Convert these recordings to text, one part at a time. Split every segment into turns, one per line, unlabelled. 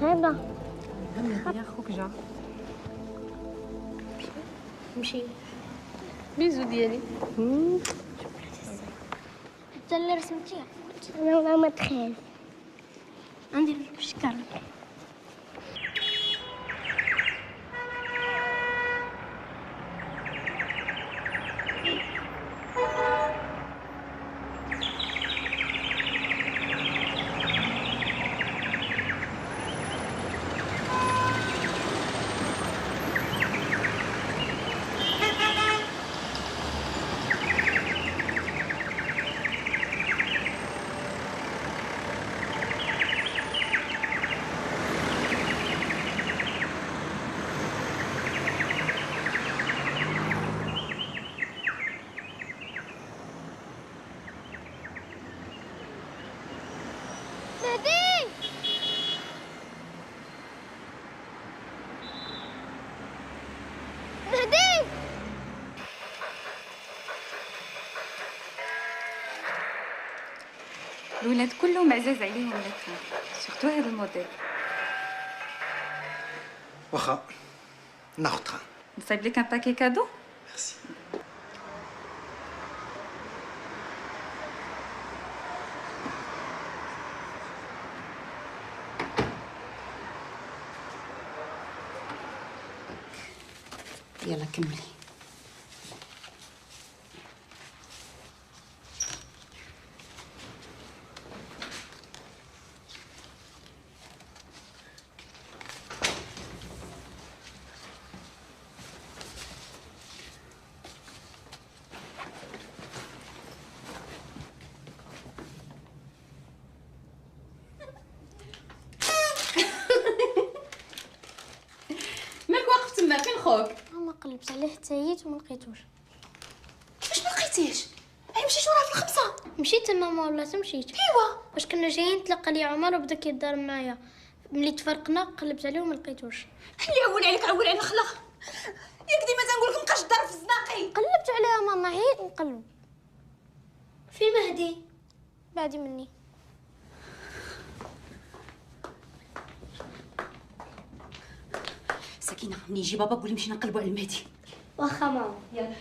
هذا
يا خوك جا
مشي.
بيزو ديالي.
انت اللي رسمتيها. انا ما تخاف. عندي الشكر.
الولاد كلهم عزاز عليهم لكن سورتو هذا الموديل.
واخا ناخذها.
نصايب لك ان باكي كادو.
ميرسي.
يلا كملي.
مالك واقف تما؟ فين خوك؟
ماما قلبت عليه حتى وما لقيتوش.
واش ما لقيتيش؟ هي مشيت وراه في الخمسه.
مشيت ماما ولا مشيت.
ايوا
واش كنا جايين تلقى لي عمر وبدا كيضرب معايا. ملي تفرقنا قلبت عليه وما لقيتوش.
اللي عول عليك عول على الخلق. ياك ديما تنقول لك مابقاش الدار في الزناقي.
قلبت عليها ماما عييت نقلب.
في مهدي
بعدي مني.
سكينه مني يجي بابا قولي مشينا نقلبوا على المهدي.
واخا ماما.
يلا.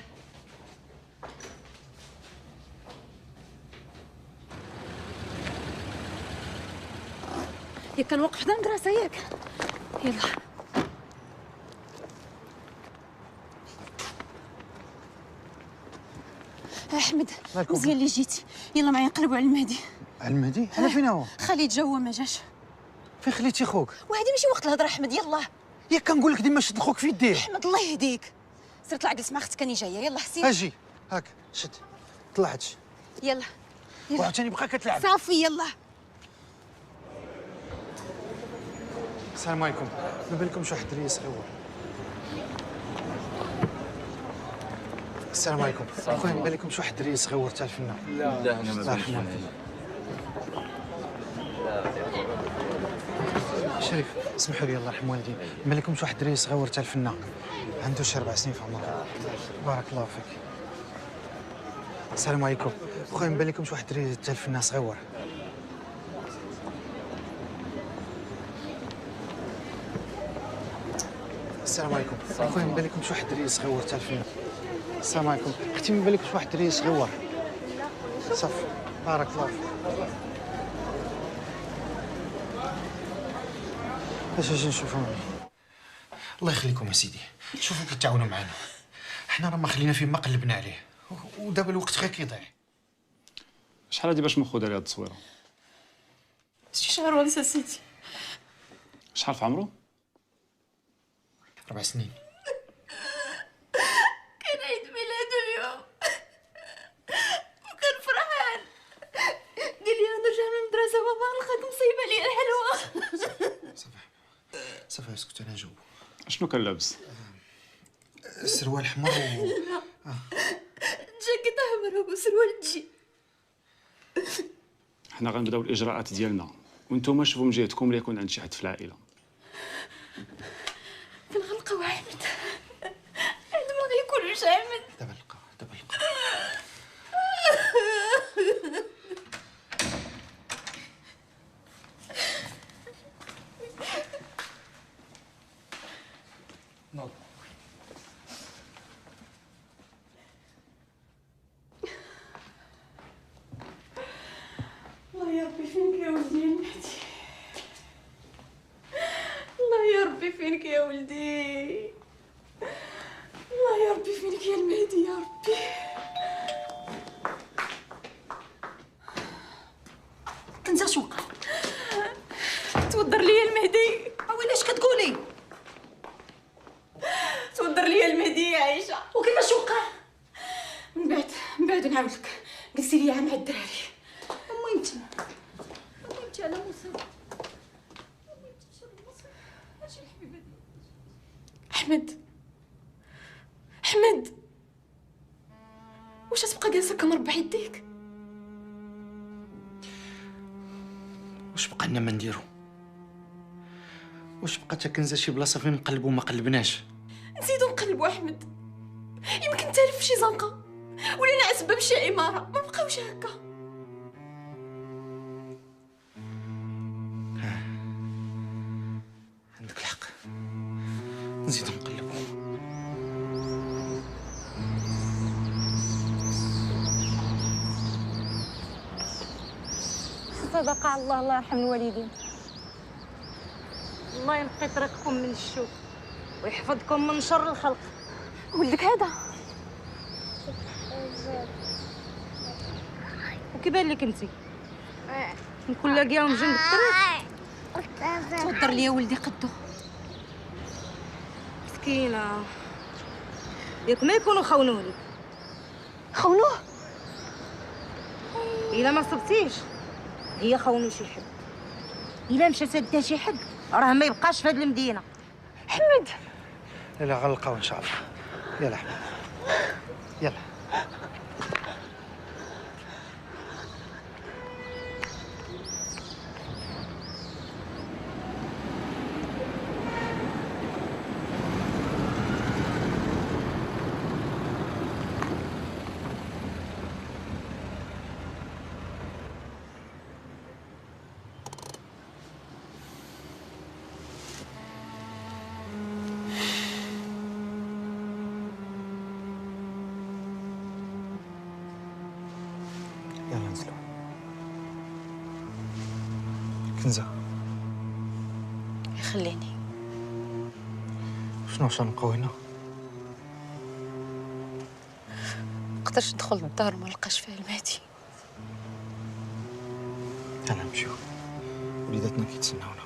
ياك كان واقف حدا المدرسه ياك. يلا احمد مزيان اللي جيتي. يلا معايا نقلبوا على المهدي.
على المهدي؟ على فين هو؟
خالد جا وما جاش.
فين خليتي خوك؟
وهذه ماشي وقت الهضره احمد. يلا
ياك كنقول لك ديما شد خوك في يديه.
احمد الله يهديك. سير طلع جلس مع اختك راني جايه. يلا سير.
اجي هاك شد طلعت.
يلا يلا
وعاوتاني بقى كتلعب.
صافي يلا.
السلام عليكم. ما بالكمش واحد الدري صغيور. السلام عليكم. خويا ما بالكمش واحد الدري صغيور تاع الفنان.
لا انا ما
الله
بغيتش.
يرحمه. شريف اسمحوا لي الله يرحم والدي. ما بالكمش واحد الدري صغيور تاع الفنان عنده شي 4 سنين في عمره. بارك الله فيك. السلام عليكم. خويا ما بالكمش واحد الدري تاع الفنان صغيور. السلام عليكم. خويا ما بالكمش واحد الدري صغيور تاع الفنان. السلام عليكم. اختي ما بالكمش واحد الدري صغيور. صافي بارك الله فيك. باش اجي نشوفهم. الله يخليكم يا سيدي. شوفوا كتعاونوا معنا. حنا راه ما خلينا فيه ما قلبنا عليه ودابا الوقت غير كيضيع.
شحال هادي باش مخوده لهاد التصويره؟
6 شهور ونص سيدي.
شحال في عمرو؟
4 سنين.
كان عيد ميلادو اليوم وكان فرحان. قال لي نرجع من المدرسه بابا لقيت مصيبه لي الحلوه.
صافي اسكت انا نجاوب.
شنو كان لابس؟
السروال حمر و
جاكيت احمر وسروال تجي.
حنا غنبداو الاجراءات ديالنا وانتم شوفوا من جهتكم ليكون عند شي حد في العائله.
فين غنلقاو احمد؟ احمد ما غيكونوش احمد.
دابا نلقاو دابا نلقاو.
يا ربي فينك يا ولدي المهدي. الله يا ربي فينك يا ولدي. الله يا ربي فينك يا المهدي يا ربي.
كنزه شو وقع؟
توضر لي المهدي.
وعلاش كتقولي؟
توضر لي المهدي يا عايشه.
وكيفاش وقع؟
من بعد نعاود لك. جلسي لي مع الدراري.
امي انت
على موسى. احمد واش تبقى جالسه كمربع يديك؟
واش بقى لنا ما نديرو؟ واش بقى تا كنزه شي بلاصه فين نقلبو ما قلبناش؟
نزيدو نقلبو احمد. يمكن تالف في شي زنقه ولا نعسبه بشي عماره. ما بقاوش هكا.
عندك الحق، نزيدو نقلبو.
صدق الله، الله يرحم الوالدين. الله ينقي طريقكم من الشوك ويحفظكم من شر الخلق.
ولدك هذا
وكيبان لك انتي نكون لاقياهم جنب الطريق؟ توضر لي يا ولدي قدو. مسكينه ياك ما يكونوا خونوه لك.
خونوه؟
الا ما صبتيش هي خونوا شي حد. الا مشى سدا شي حد راه ما يبقاش في هاد المدينه.
حمد
يلا غنلقاو ان شاء الله. يلا حبيبي يلا. يلا نزلوا. كنزة
خليني.
شنو واش نبقاو هنا؟
نقدرش ندخل للدار وما نلقاش فيها المهدي.
يلا نمشيو، وليداتنا كيتسناونا.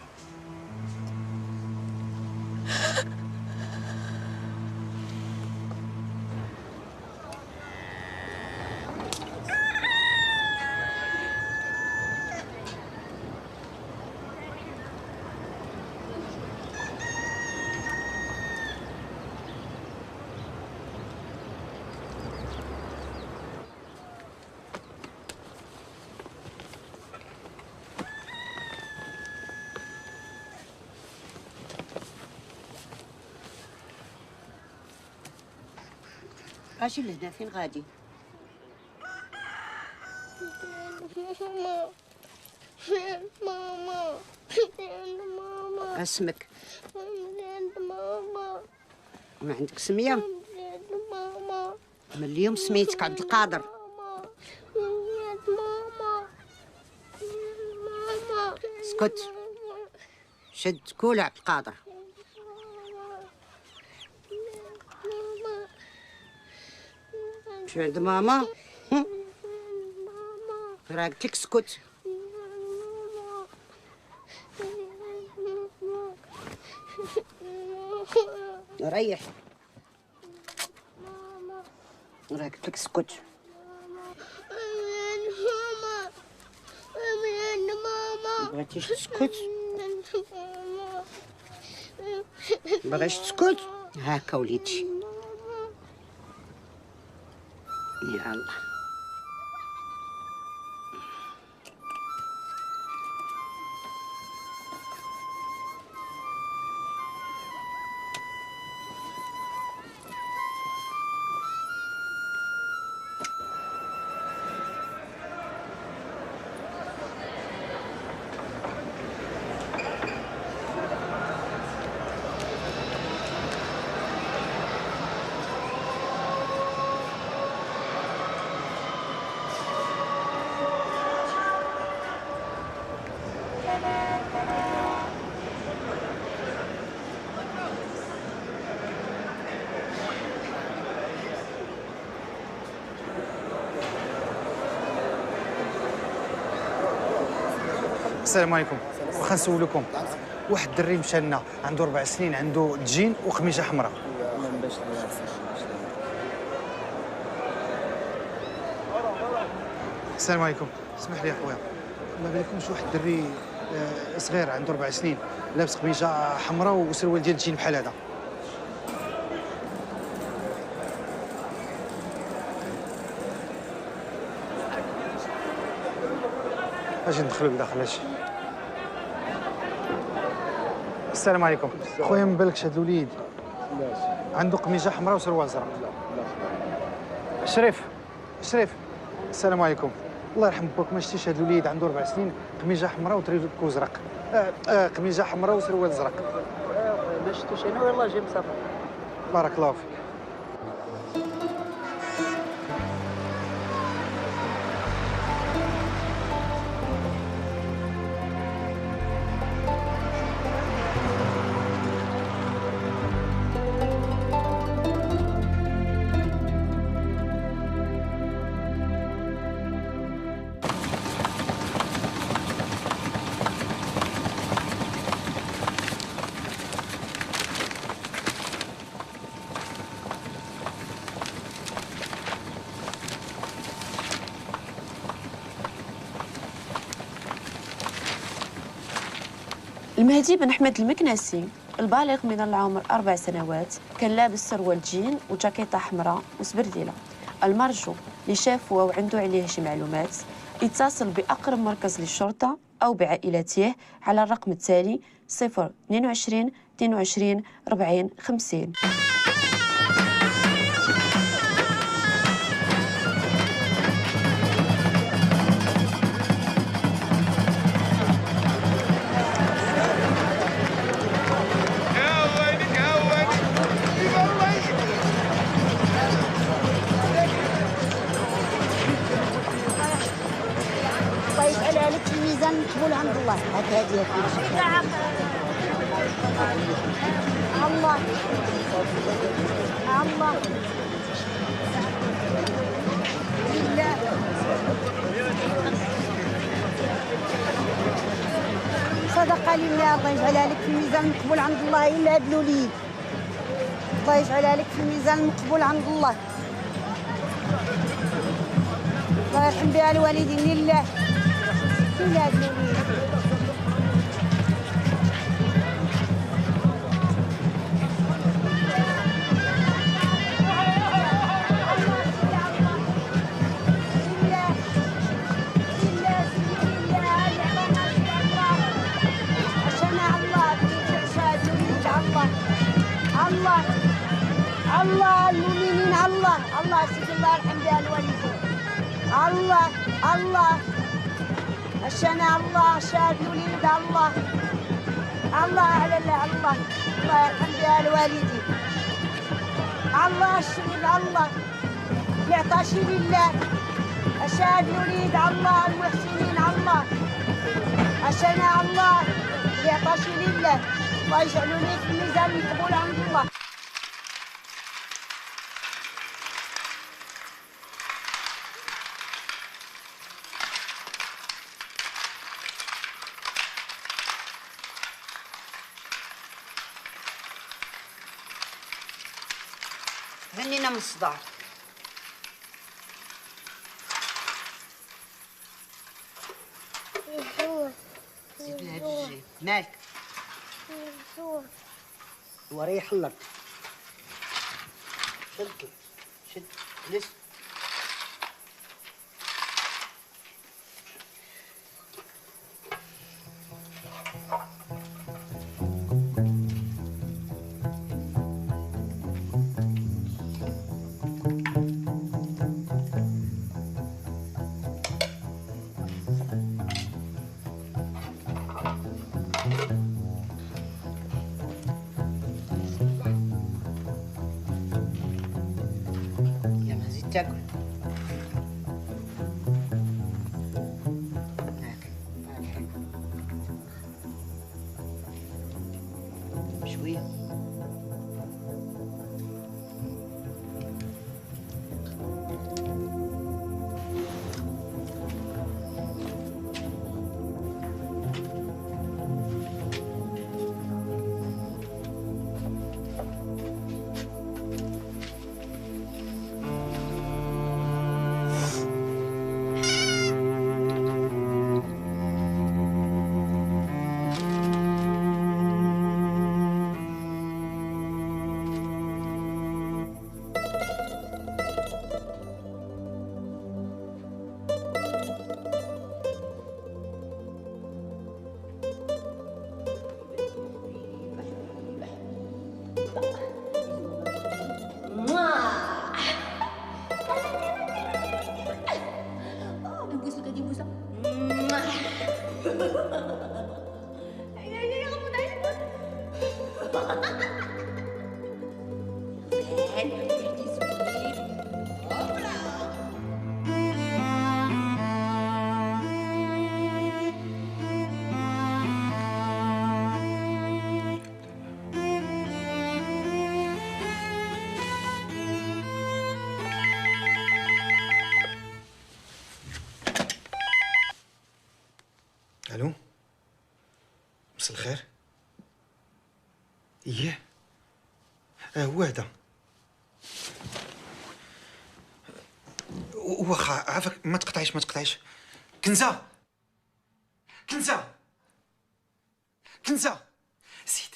اجي لهنا فين غادي؟
ماما ماما
اسمك؟
ماما
ما عندك سميه؟
ماما
من اليوم سميتك عبد القادر.
ماما ماما
اسكت، شد كول عبد القادر. شو عند ماما؟ راه قلت لك اسكت. ريح. راه قلت لك اسكت.
ماما
بغيتيش تسكت؟ بغيتش تسكت؟ هاكا وليدي. يا الله.
السلام عليكم. واخا نسولكم، واحد الدري مشى لنا عنده 4 سنين، عنده تجين وقميجه حمراء. السلام عليكم. اسمح لي يا خويا، ما بالكمش واحد الدري صغير عنده 4 سنين لابس قميجه حمراء وسروال ديال التجين بحال هذا؟ اجي ندخلوا لداخل هادشي. السلام عليكم. خويا ما بالكش هاد الوليد عنده قميجه حمراء وسروال زرق؟ شريف شريف، السلام عليكم. الله يرحم باك، ما شفتيش هاد الوليد عنده 4 سنين قميجه حمراء وتريكو زرق؟ قميجه حمراء وسروال زرق.
ما شفتوش انا والله جاي مسافر.
بارك الله فيك.
المهدي بن أحمد المكناسي البالغ من العمر 4 سنوات كان لابس سروال جين وجاكيطة حمراء وسبرديلة. المرجو اللي شافه وعنده عليه شي معلومات يتصل بأقرب مركز للشرطة أو بعائلته على الرقم التالي 022 22 40 50.
مقبول عند الله. هات هذه الله الله لله. صدقة لله، الله يجعلها لك في الميزان مقبول عند الله. إلا هاد الوليد الله يجعلها لك في الميزان مقبول عند الله. الله يرحم بها الوالدين. لله إلا هاد الوليد. الله المؤمنين الله الله سيدي الله يرحم بها الوالدين. الله الله الشنا الله شاد الوليد الله الله على الله الله الله يرحم بها الوالدين. الله الشريف الله يعطاشي لله الشاد الوليد الله المحسنين الله الشنا الله يعطاشي لله. الله يجعلوا لي في الميزان مقبول عند الله. هنينا من الصداع. زيد لها الجي. مالك؟ وريح لك. شد شد لس. تاكل هاك.
يا غمض عينك.
الو، مساء الخير. ايه هو هذا. واخا عافاك، ما تقطعيش. كنزه سيد،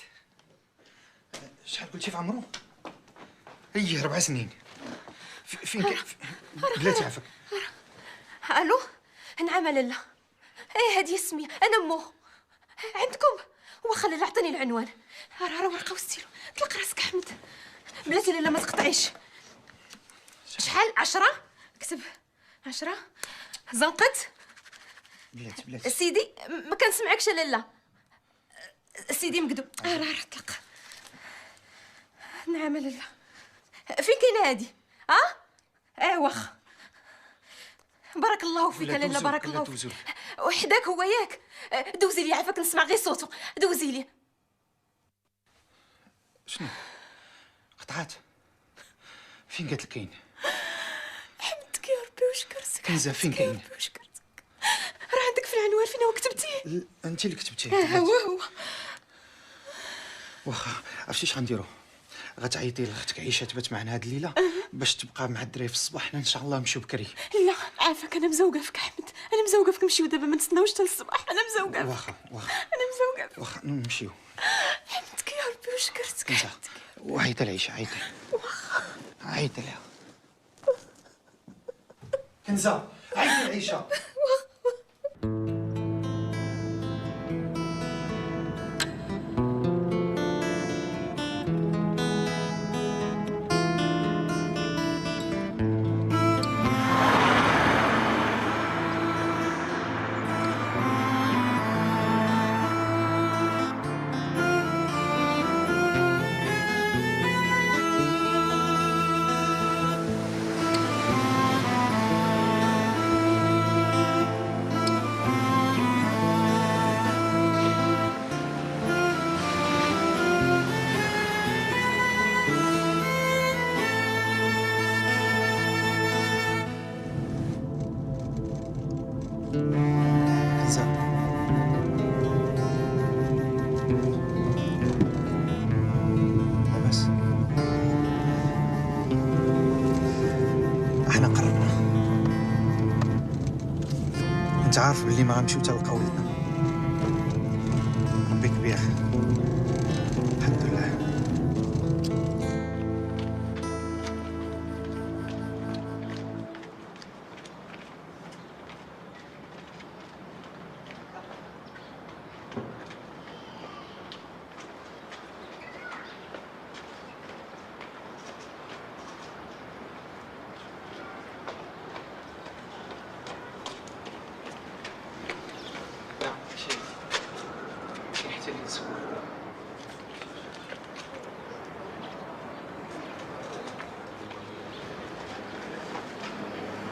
شحال قلتي في عمرو؟ 4 سنين. فين بلاتي عافاك.
الو، نعم لاله. ايه هادي سميه، انا امه. عندكم؟ واخا لاله عطيني العنوان. راه ورقه وستيلو. طلق راسك احمد. بلاتي لاله ما تقطعيش. شحال؟ 10؟ كتب 10. زنقت.
بلاتي
سيدي ما كنسمعكش لاله. سيدي مكذوب. راه طلق. نعم لاله. فين كاينه هادي؟ واخا. بارك الله فيك لاله، بارك الله فيك. وحداك هو ياك؟ دوزي لي عافاك، نسمع غير صوته. دوزي لي.
شنو قطعات؟ فين قالت لك كاين؟
حمدك يا ربي وشكرتك.
كنزه فين كاين؟
وشكرتك. راه عندك في العنوان، فين هو كتبتيه؟
انت اللي كتبتيه.
هو
واخا عرفتي اش غنديرو؟ غتعيطي لاختك عيشه تبات معنا هاد الليله باش تبقى مع الدراري في الصباح. حنا ان شاء الله نمشيو بكري.
لا عافاك، انا مزوقه فيك احمد. انا مزوقه فيك. نمشيو دابا، ما نتسناوش حتى الصباح. انا مزوقه فيك.
واخا
انا مزوقه فيك.
واخا نمشيو.
حمدك يا ربي وشكرتك.
كنزه وعيطي لعيشه، عيطي لها. كنزه عيطي لعيشه. احنا قربنا. انت عارف بلي ما غنمشيو حتى لقولتنا. ربي كبير، الحمد لله.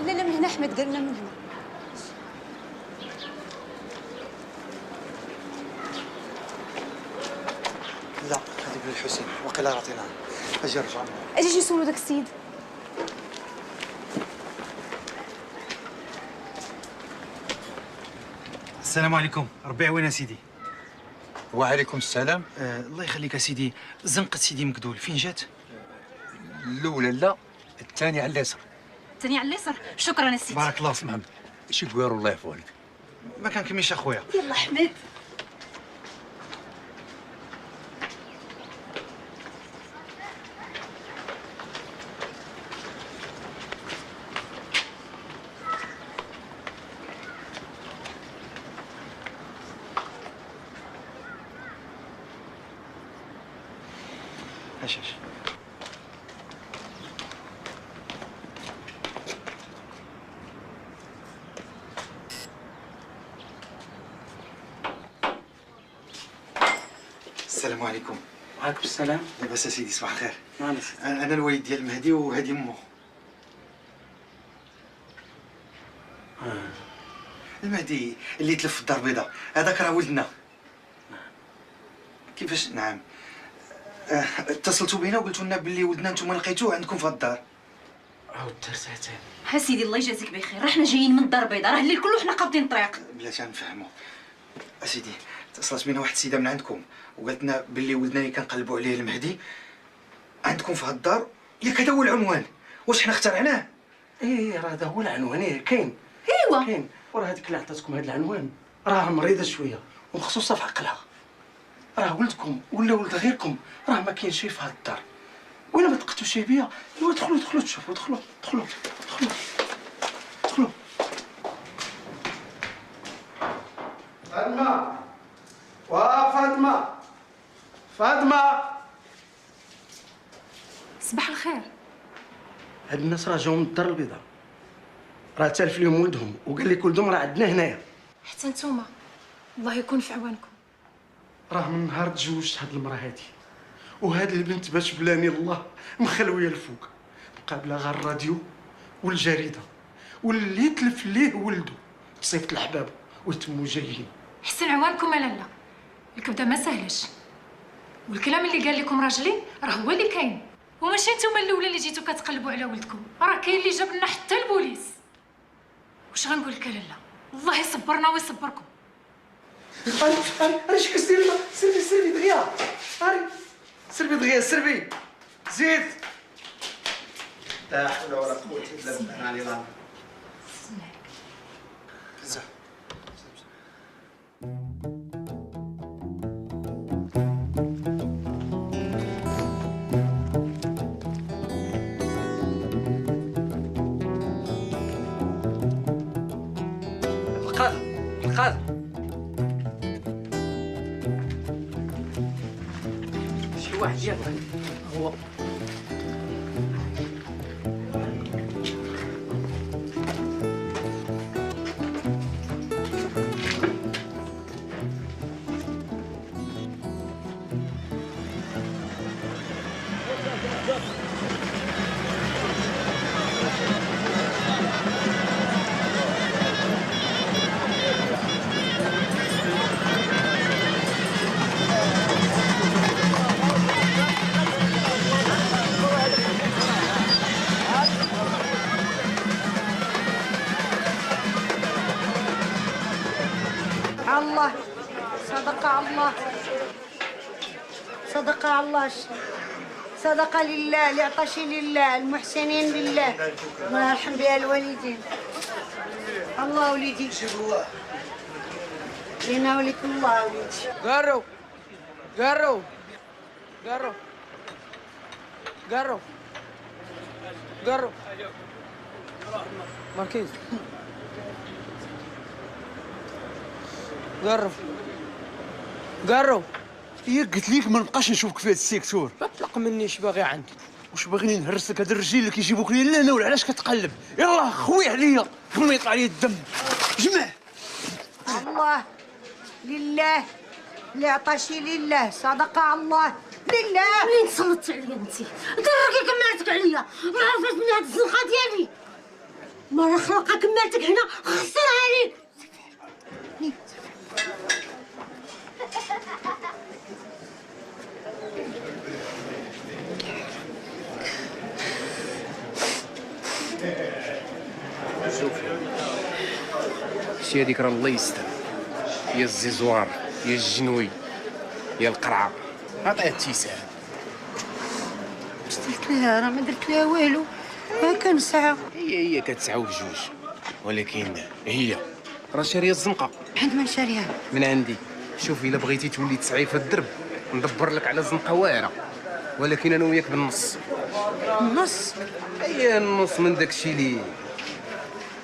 لا من هنا احمد، قالنا من هنا.
لا هذيك للحسين، وقيلا عطيناها. اجي رجع.
اجي نسولو داك السيد.
السلام عليكم، ربي يعاون سيدي.
وعليكم السلام.
الله يخليك سيدي، زنقة سيدي مكدول فين جات؟
الاولى لا، الثاني على اليسار.
الثاني على اليسار. شكرا يا سيدي.
بارك الله فيك.
شي كوير الله يعفو عليك.
ما كان كميش اخويا.
يلا حمد.
اش السلام عليكم.
وعليكم السلام.
لاباس اسيدي؟ صباح الخير.
نعم.
انا الوالد ديال المهدي وهذه امه. المهدي اللي تلف في الدار البيضاء هذاك راه ولدنا. كيفاش؟ نعم. اتصلتوا بينا وقلتوا لنا باللي ولدنا نتوما لقيتوه عندكم في الدار.
عاود ترساتين.
سيدي الله يجازيك بخير، راه حنا جايين من الدار البيضاء، راه الليل كله حنا قابضين الطريق.
بلاتي غنفهموا. اسيدي اتصلت بينا واحد السيده من عندكم وقالت لنا باللي ولدنا اللي كنقلبوا عليه المهدي عندكم في الدار. ياك هذا هو العنوان؟ واش حنا اخترعناه؟
ايه راه هذا هو العنوان. ايه كاين.
ايوا
كاين. وراه هذيك اللي عطاتكم هذا العنوان راه مريضه شويه ومخصوصه في عقلها. راه ولدكم ولا ولد غيركم راه ما كاين شي في هاد الدار. ولا ما تقتوش بيا ايوا دخلوا تشوفوا. دخلوا. فاطمه.
صباح الخير.
هاد الناس راه جاو من الدار البيضاء، راه تالف لهم ولدهم وقال لك ولدهم راه عندنا هنايا.
حتى نتوما الله يكون في عوانكم.
راه من نهار تزوجت هاد المراه هادي وهاد البنت باش بلاني الله مخلويه الفوق، مقابله غير الراديو والجريده واللي تلف ليه ولده تصيفط لحبابه ويتموا جايين.
حسن عوانكم لالا، الكبده ما سهلش، والكلام اللي قال لكم راجلي راه هو اللي كاين، وماشي نتوما الاولى اللي جيتو كتقلبوا على ولدكم، راه كاين اللي جاب لنا حتى البوليس. واش غنقول لك لالا؟ الله يصبرنا ويصبركم.
أنا شي كسير سيربي دغيا. سيربي دغيا زيد.
لا حول ولا قوة إلا بالله العلي العظيم.
القاضي شي واحد جاب هو
الله صدق الله صدق لله اللي عطى شي لله المحسنين بالله الله يرحم بها الوالدين. الله وليدي لينا وليكم الله وليدي.
قروا ماركيز قروا
هي قلت ليك ما نبقاش نشوفك في هذا السيكتور.
اطلق مني اش باغي عندك.
واش باغيني نهرسك هاد الرجال اللي كيجيبوك لي لهنا ولا علاش كتقلب؟ يلاه خوي عليا قبل ما يطلع لي الدم. جمع
الله لله اللي عطى شي لله صدق الله لله.
منين تسلطتي عليا انت؟ دركي كمالتك عليا، ما عرفت من هاد الزنقه ديالي. مرة خلقها كمالتك هنا خسرها عليك.
شتي هذيك راه الله يستر، يا الزيزوار يا الجنوي يا القرعه عطيها اتساع.
اش درت لها؟ راه ما درت لها والو، كنسعى.
هي كتسعى بجوج، ولكن هي راه شاريه الزنقه.
عند من شاريها؟
من عندي. شوفي الا بغيتي تولي تسعي في الدرب ندبر لك على زنقه واعره، ولكن انا وياك بالنص.
النص؟
هي النص من داكشي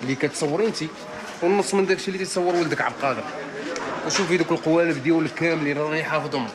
اللي كتصوري انت، والنص من داكشي اللي تيصور ولدك عبد القادر. وشوفي دوك القوالب ديالك كاملين راني حافظهم.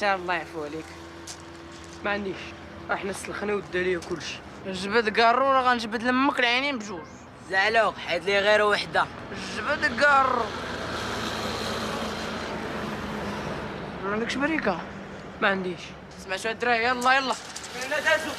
شاء الله يعفو عليك. ما عنديش، احنا سلخنا ودى ليا كلشي.
جبد كارو ولا غنجبد لمك العينين بجوج؟
زعلوك حيد لي غير وحده.
جبد كارو. ما عندكش بريكه؟
ما عنديش.
سمعتوا الدراري؟ يلا يلا
يلا دازو.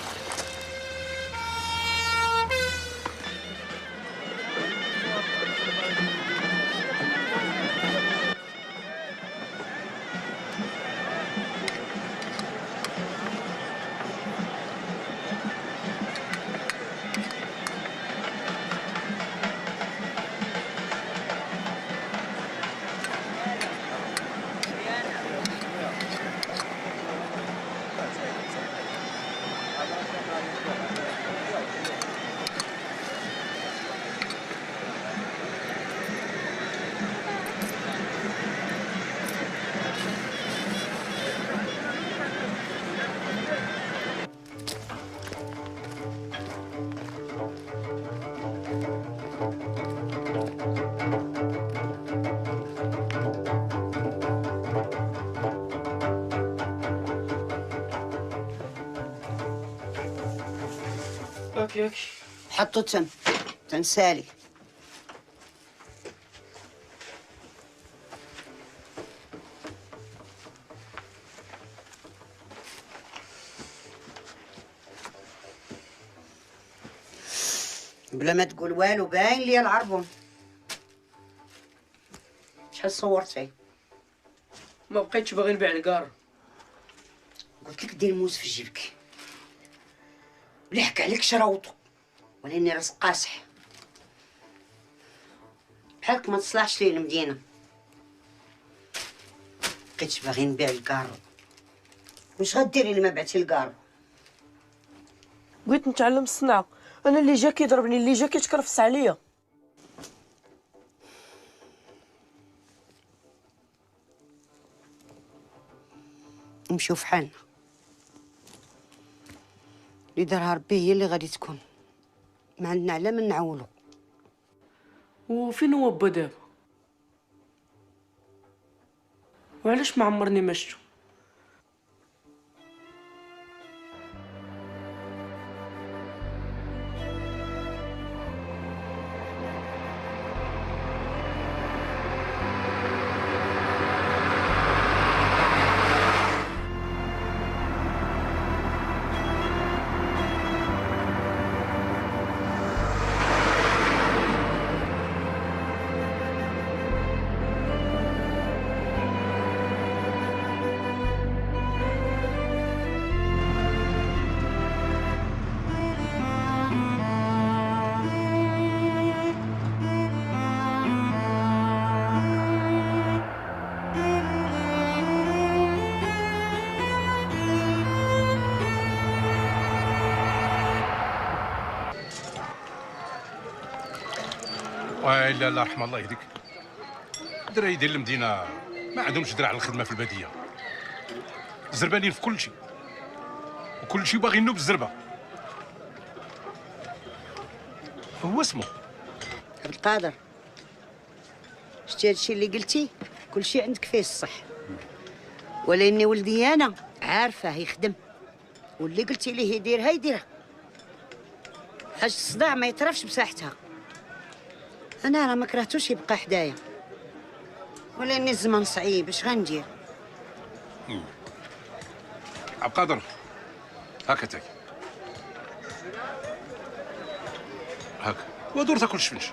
ياكي حطو تنسالي. بلا ما تقول والو باين لي العربون. شحال صورتي؟
ما بقيتش باغي نبيع الكار.
قلت لك دير موز في جيبك. لحق عليك شراوطو ولاني راس قاصح بحالك ما تصلحش ليه المدينه. بقيتش باغي نبيع الكارو. واش غديري لما بعتي الكارو؟
بغيت نتعلم الصنعه. انا اللي جا كيضربني، اللي جا كيتكرفس عليا.
نمشيو فحالنا. اللي دارها ربي هي اللي غادي تكون. ما عندنا على من نعولو.
وفين هو با دابا؟ وعلاش ما عمرني ما شفتو؟
لا لا رحم الله يهديك. الدراري ديال المدينه ما عندهمش درع على الخدمه في الباديه، زربانين في كل شيء وكل شيء باغينو بالزربه. هو اسمه
عبد القادر. شتي هادشي اللي قلتي كلشي عندك فيه الصح، ولاني ولدي انا عارفه يخدم، واللي قلتي ليه يديرها يديرها. حاجه الصداع ما يطرفش بساحتها. انا راه ما كرهتوش يبقى حدايا، ولاني الزمن صعيب اش غندير.
عبد القادر هاكا تاك هاكا ودور تاكل شفنش.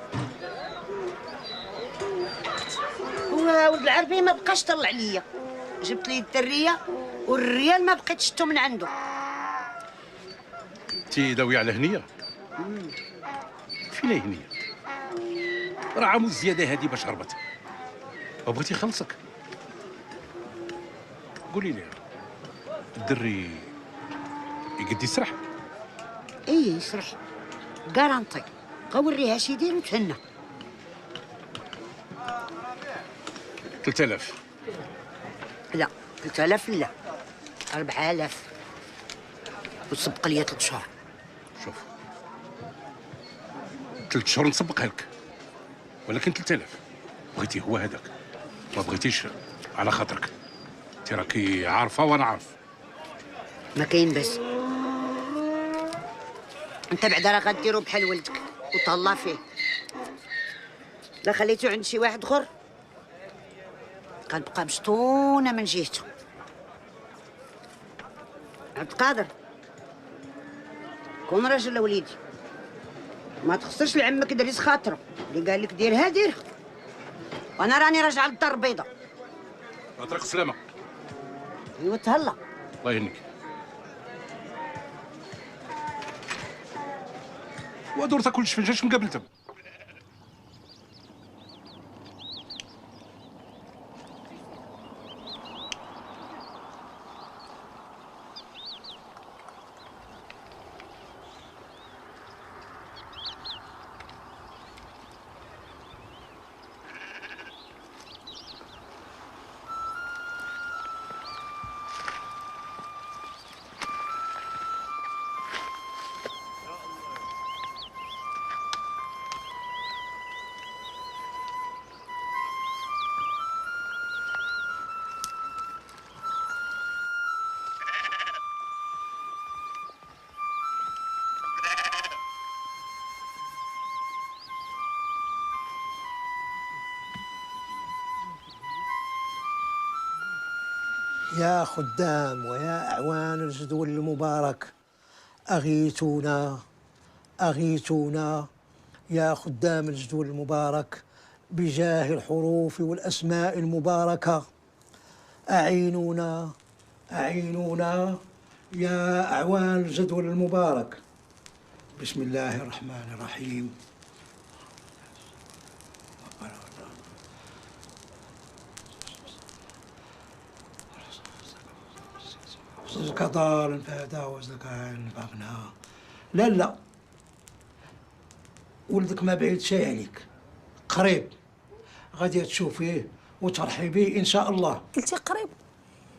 هو ولد العربي ما بقاش طلع ليا، جبت لي الدريه والريال ما بقيت شتو من عنده.
انتي داويه على هنيه؟ فين هي هنيه؟ راه عامو الزياده هادي باش هربت وبغيتي يخلصك. قولي لي الدري يقد يسرح؟
ايه يسرح كارانطي. غوريها اش يدير وتهنى.
3000
لا 3000 لا 4000 وتسبق لي 3 شهور.
شوف 3 شهور نسبقها لك، ولكن 3000 بغيتيه هو هذاك، ما بغيتيش على خاطرك. انت راكي عارفه وانا عارف.
ما كاين باس. انت بعدا راه غديرو بحال ولدك وتهلا فيه. لا خليتو عند شي واحد اخر غنبقى مشطونه من جهته. عبد القادر كون راجل وليدي، ما تخسرش لعمك دريس خاطره اللي قال لك ديرها ديرها، وانا راني راجعه للدار البيضاء.
طريق السلامه.
ايوا تهلا.
الله يهنيك. ودور تاكل شفنجاش من قبلتهم.
يا خدام ويا أعوان الجدول المبارك، أغيثونا أغيثونا يا خدام الجدول المبارك بجاه الحروف والأسماء المباركة. أعينونا أعينونا يا أعوان الجدول المبارك. بسم الله الرحمن الرحيم. كدار فهذا وزكاين بغنا. لا ولدك ما بعيد شي عليك، قريب غادي تشوفيه وترحبي به ان شاء الله.
قلتي قريب؟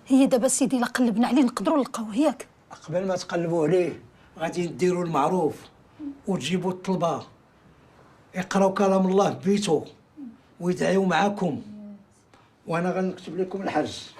هي دابا سيدي لا قلبنا عليه نقدروا نلقاوه ياك؟
قبل ما تقلبوا عليه غادي نديروا المعروف وتجيبوا الطلبه يقراو كلام الله ببيتو ويدعيو معاكم، وانا غنكتب لكم الحرز.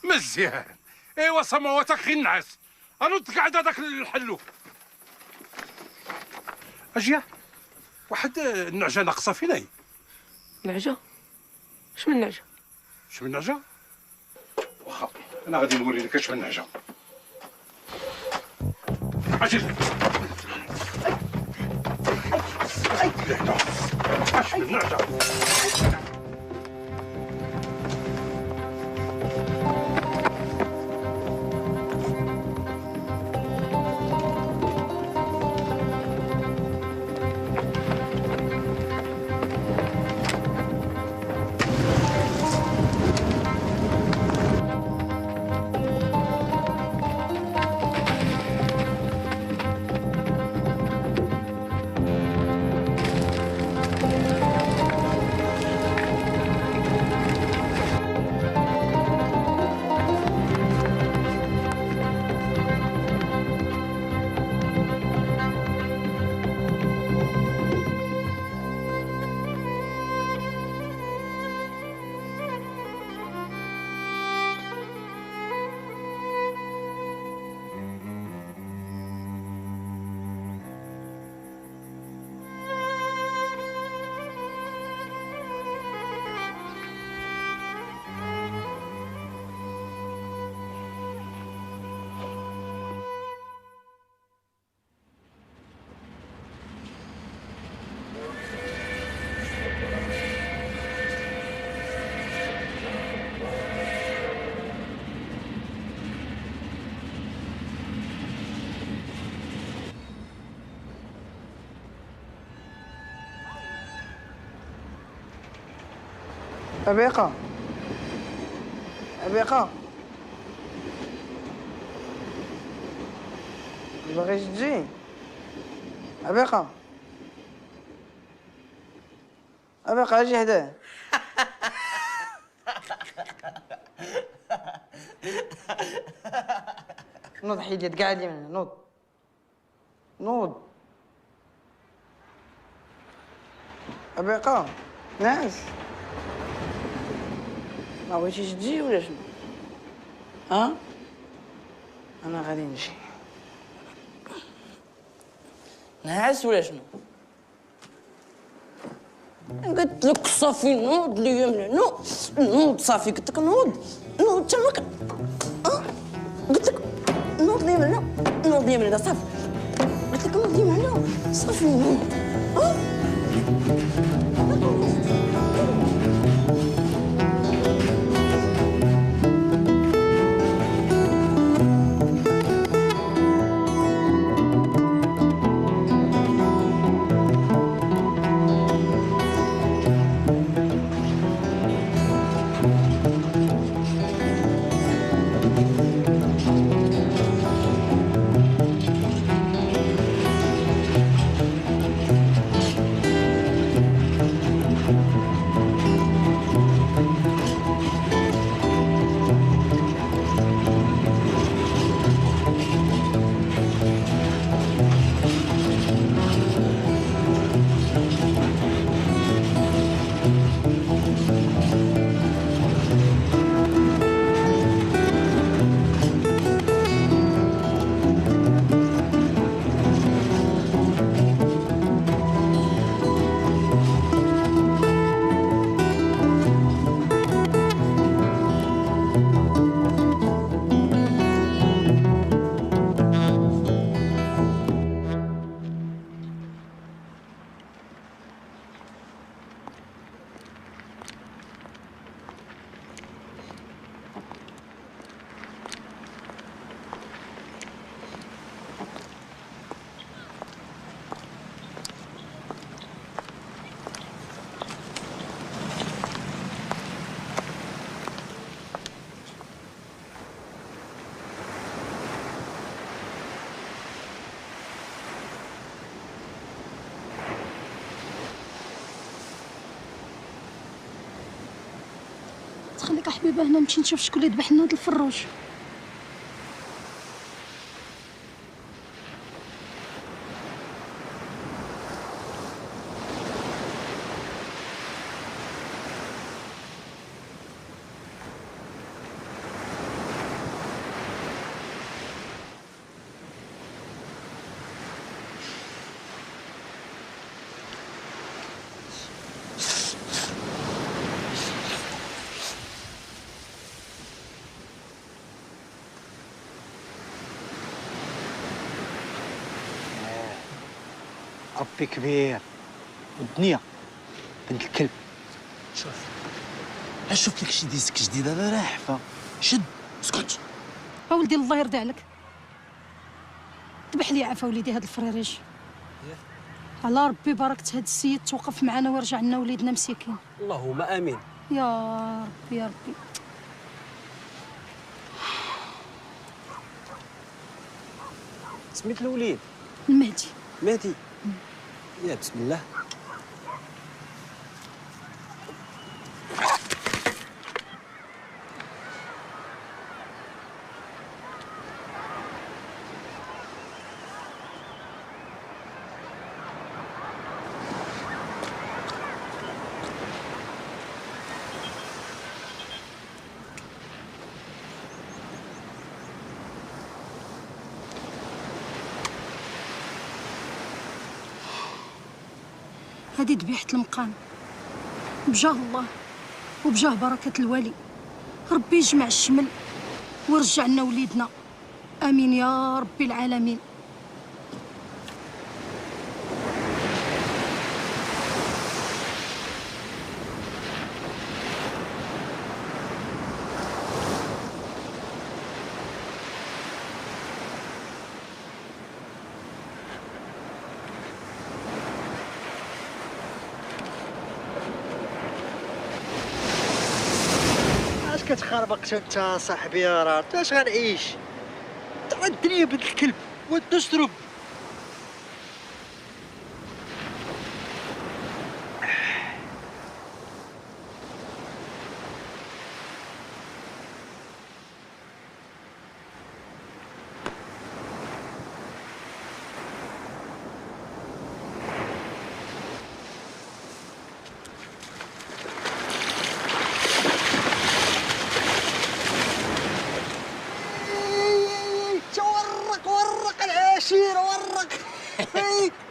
مزيان. ايوا سماواتك خي النعاس. انوض قاعد هذاك الحلوف. اجي واحد النعجه ناقصه فين هي؟
نعجه؟ شمن نعجه؟
شمن نعجه؟ واخا انا غادي نوري لك شمن نعجه. اجي شمن نعجه.
أبيقة أبيقة باغيش تجي أبيقة أبيقة أجي حداه نوض حيدي قاعد يمنا نوض نوض أبيقة ناس ما بغيتيش تجي ولا شنو؟ ها؟ أنا غادي نمشي نعس ولا شنو؟ قلت لك صافي نوض ليا من هنا نوض صافي قلت لك نوض نوض تماك قلت لك نوض ليا من هنا نوض ليا من هنا صافي قلت لك نوض ليا من هنا صافي نوض
خليك حبيبه هنا نمشي نشوف شكون اللي ذبح لنا هاد الفروج.
ربي كبير والدنيا بنت الكلب.
شوف شوف لك شي ديسك جديد هذا راه حفا. شد اسكت.
اولدي الله يرضي عليك، ذبح لي عافا وليدي هاد الفريريج. على ربي بركة هاد السيد توقف معنا ويرجع لنا وليدنا مساكين.
اللهم امين.
يا ربي يا ربي.
سميت الوليد
المهدي.
مهدي. يا بسم الله.
هذه ذبيحة المقام بجاه الله وبجاه بركة الوالي. ربي يجمع الشمل ويرجع لنا وليدنا، امين يا ربي العالمين.
كتخربق انت صاحبي؟ راه اش غنعيش؟ تاع الدنيا بنت الكلب وتشرب.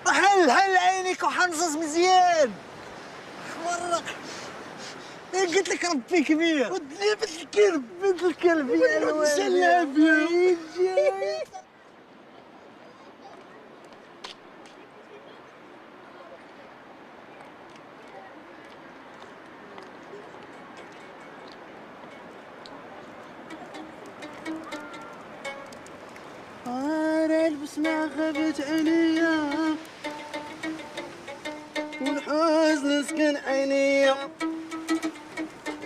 حل عينيك وحنصص مزيان. ورق قلت لك ربي كبير والدنيا بنت الكلب. بنت الكلب يا الوالد. انا البسمة غابت عليا والحزن سكن عينيا.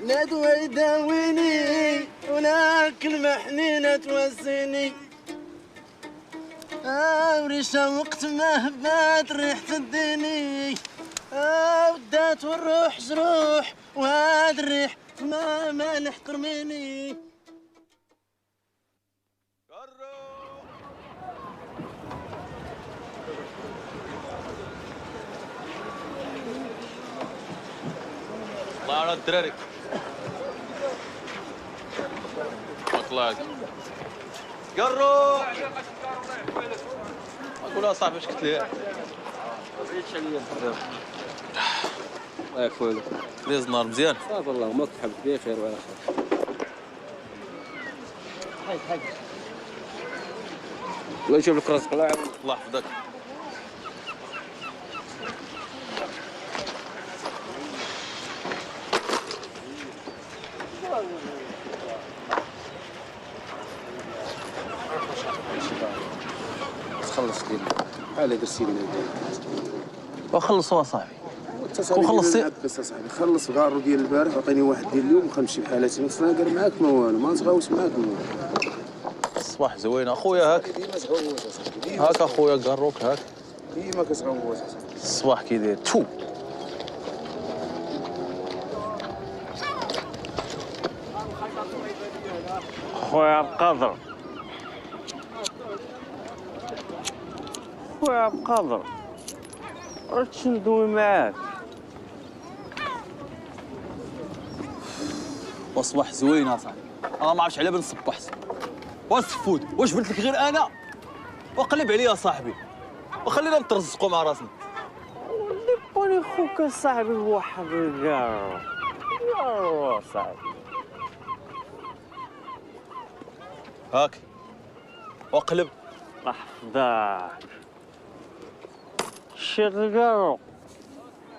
لا دواء يداويني ولا كلمة حنينة توسيني. وريشة وقت ما هبات ريح تديني. ودات والروح جروح وهاد الريح ما نحقر مني.
الله على الدراري. مطلق قرو قول يا صاحبي اش قلت لي؟ الله يكفو لك. داز النهار مزيان؟ صافي اللهم لك الحمد بخير وعلى خير.
حاج
الله يجيب لك رزق. الله يعاونك. الله يحفظك.
تخلص ديال بحال هذا السيد
وخلصوا اصاحبي.
وخلصتي؟ بس اصاحبي خلص غارو ديال البارح عطيني واحد ديال اليوم وخنمشي بحالاتي. ما تفاقر معاك ما والو، ما نتغاوش معاك ما والو.
الصباح زوين اخويا. هاك
ديما تغوت اصاحبي.
هاك اخويا قروك هاك.
ديما كتغوت اصاحبي.
الصباح كي داير تفو.
خويا القادر خويا القادر راه ندوي معاك.
وصباح زوين اصاحبي، انا ما عرفتش على بال صبحت. والسفود واش قلت لك غير انا؟ وقلب عليا صاحبي وخلينا نترزقوا مع راسنا.
ولي بوني خوك صاحبي بواحد الكار يا صاحبي.
هاك وقلب
الله يحفظك. شاد الكارو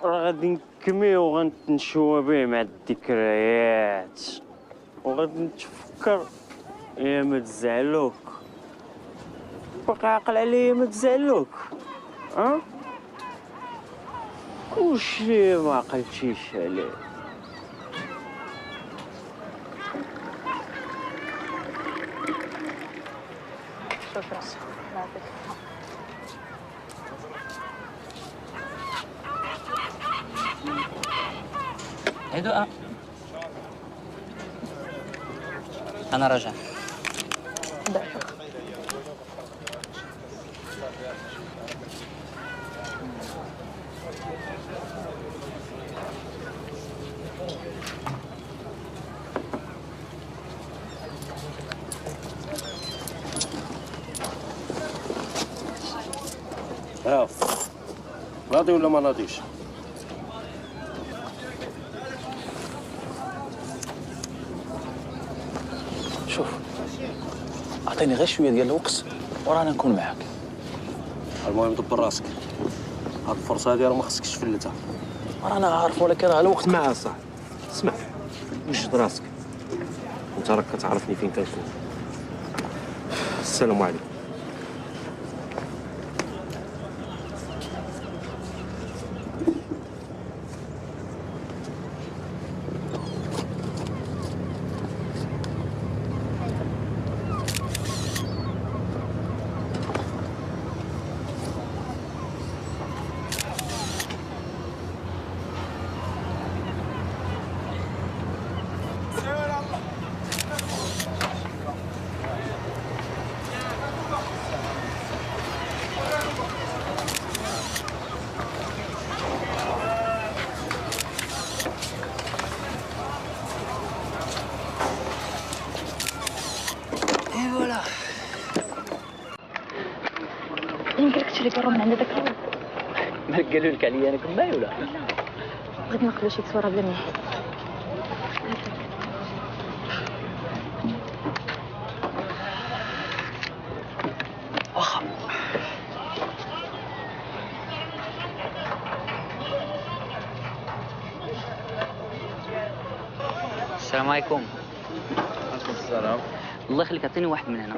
راه غادي نكمي وغنتنشوا به مع الذكريات وغادي نتفكر يا ما تزعلوك. باقي عاقل عليا ما تزعلوك؟ ها؟ وش ليه ما عقلتيش عليه؟
شكرا.
هدوء. أنا راجع.
ناضي ولا ما ناضيش؟
شوف اعطيني غير شويه ديال الوقت ورانا نكون معاك.
المهم دبر راسك، هاد الفرصه هادي راه ما خصكش تفلتها.
رانا عارف ولكن راه الوقت
اسمع صاحبي اسمع، وجد راسك، انت راك كتعرفني فين كنكون. السلام عليكم.
شري كرو من عند داك الولد.
مالك قالوا لك عليا انا كماي ولا؟
بغيت ناخذ شي تصويره بلا ما يحس.
واخا السلام عليكم.
عليكم السلام.
الله يخليك اعطيني واحد من هنا.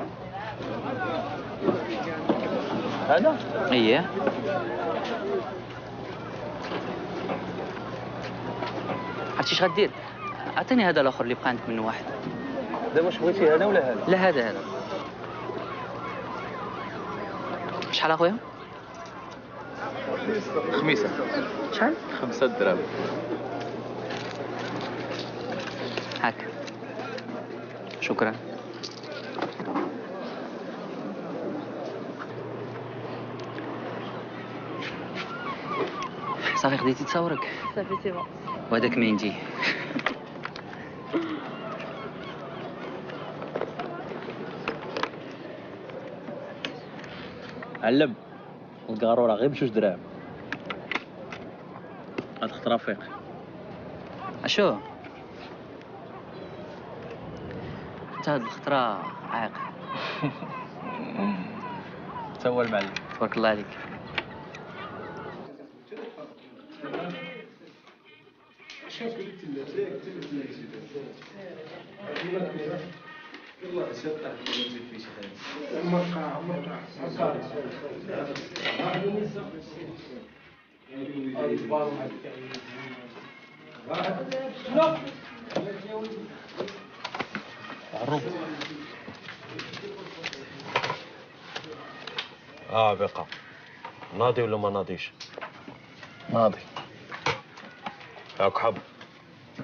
هذا؟
اييه. عرفتي اش غدير؟ اعطيني هذا الاخر اللي بقى عندك منه واحد.
دابا واش بغيتي هذا ولا هذا؟
لا هذا. شحال اخويا؟
خميسة.
شحال؟
5 دراهم.
هاك. شكرا. صافي خديتي تصاورك؟
صافي سي بون.
وهذاك ميندي.
علم القارورة غير ب2 دراهم. غتاخد رفيق.
اشو؟ انت هاد الخطرة عاق.
تا هو المعلم.
تبارك الله عليك.
بقى ناضي ولا ما ناضيش؟
ناضي.
هاك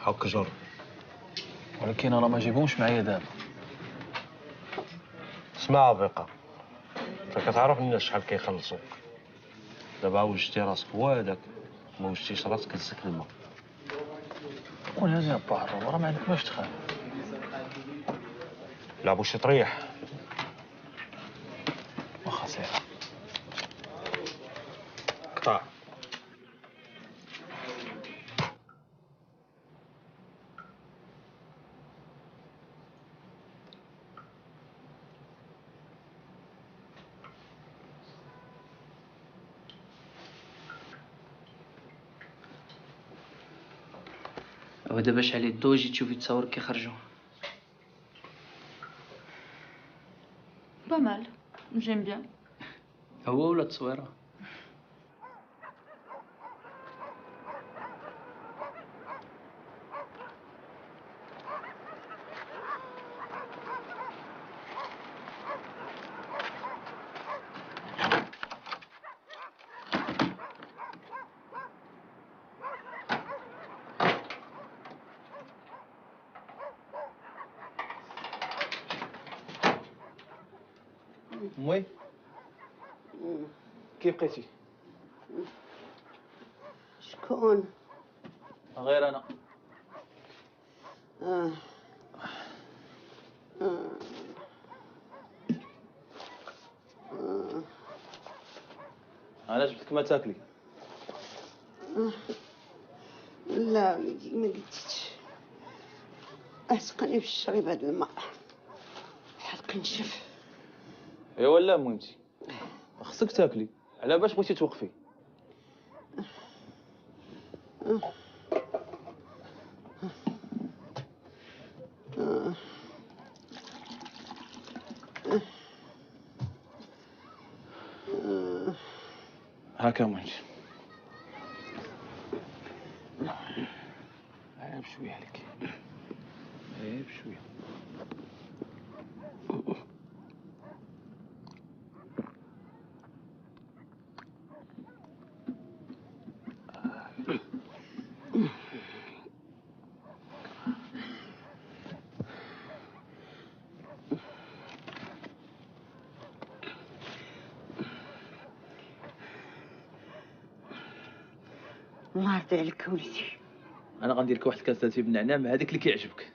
حك جر.
ولكن انا ما جيبهمش معايا دابا.
اسمع بقى، انت كتعرف الناس شحال كيخلصوك. دابا وجدتي راسك هو هذاك، ما وجدتيش راسك هزك الماء.
قول هذه يا با عروه، راه ما عندك باش تخاف.
لعبوا شي طريح.
واخا سير.
قطع.
ودابا شعل الضو جيت تشوفي تصاور كيخرجوا.
با مال، جيم بيان.
هو ولا التصويره؟
موي كيف بقيتي؟
شكون؟
غير انا. علاش بدك ما تاكلي؟
لا وليدي ما قديتش. اسقني بالشريب هذا الماء حلقي نشف.
ايوا لا مهمتي، خصك تاكلي. على باش بغيتي توقفي؟ هاكا مهمتي. بشويه عليك، بشويه.
الله يرضي عليك وليدي.
انا غندير لك واحد الكاس ديال بالنعناع مع هذاك اللي كيعجبك.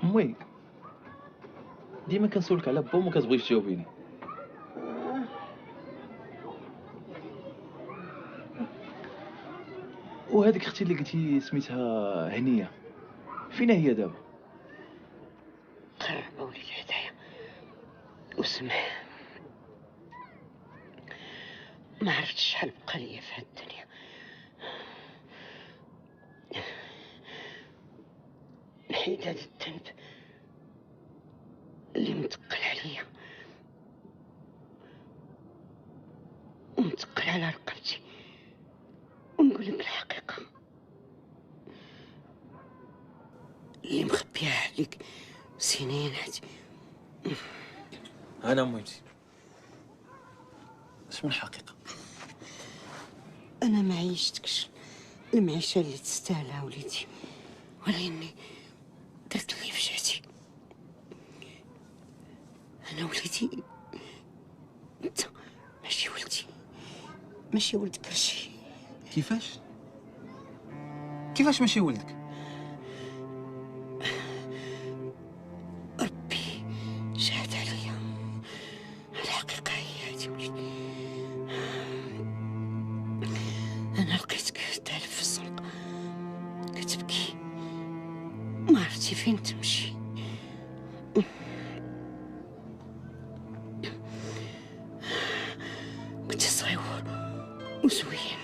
امي ديما كنسولك على با وما كتبغيش تجاوبيني. وهذيك اختي اللي قلتي سميتها هنيه، فين هي دابا؟
قرب وليدي حدايا وسمح. ما عرفتش شحال بقى ليا في هاد الدنيا. نحيد هاد الذنب اللي متقل عليا ومتقل على رقبتي، ونقول لك الحقيقة اللي مخبيها عليك سنين هادي.
انا مهمتي اش من حقيقة؟
انا ما عيشتكش المعيشة اللي تستاهلها وليدي، ولكني درت اللي في جهتي. انا وليدي، انت ماشي ولدي، ماشي ولد كرشي.
كيفاش؟ كيفاش ماشي ولدك؟
ربي شهد عليا، الحقيقة هي هادي وليدي. أنا لقيتك تالف في الزنقة كتبكي، ما عرفتي فين تمشي. كنت صغير وزوين،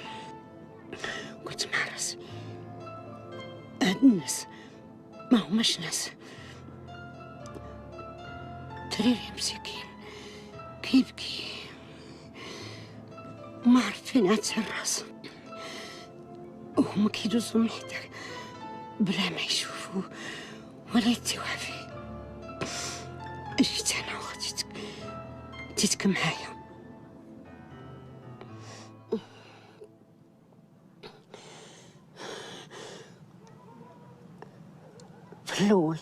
كنت مع راسي هاد الناس ما هماش ناس. دريري مسكين كيبكي ما عرف فين عتسر راسه، وهما كيدوزو من حداك بلا ما يشوفوه ولا يديوها فيه. جيت انا جيتك معايا. في الاول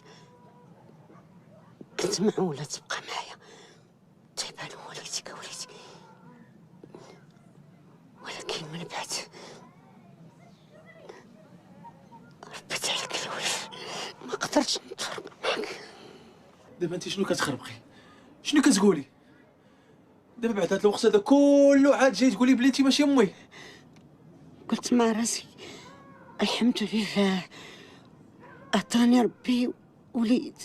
كنت معولة تبقى معايا تيبان والديك وليدي، ولكن من بعد ربيت عليك الولف، ما قدرتش نتفرق معاك.
دابا انت شنو كتخربقي؟ شنو كتقولي؟ دابا بعد هاد الوقت هذا كله عاد جاي تقولي بلي انت ماشي امي؟
قلت مع راسي الحمد لله عطاني ربي وليد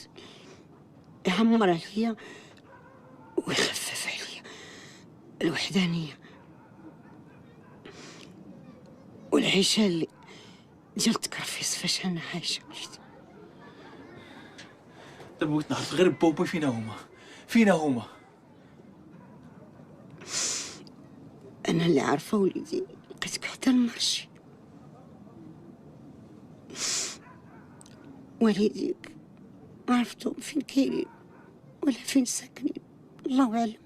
يعمر عليا ويخفف عليا الوحدانية والعيشة اللي ديال تكرفيس فاش انا عايشة وليدي.
دابا بغيت نعرف غير با وبوي فينا هما؟ فينا هما؟
انا اللي عارفة وليدي لقيتك حتى المرشي، والديك ما عرفتهم فين كاينين ولا فين ساكنين، الله أعلم.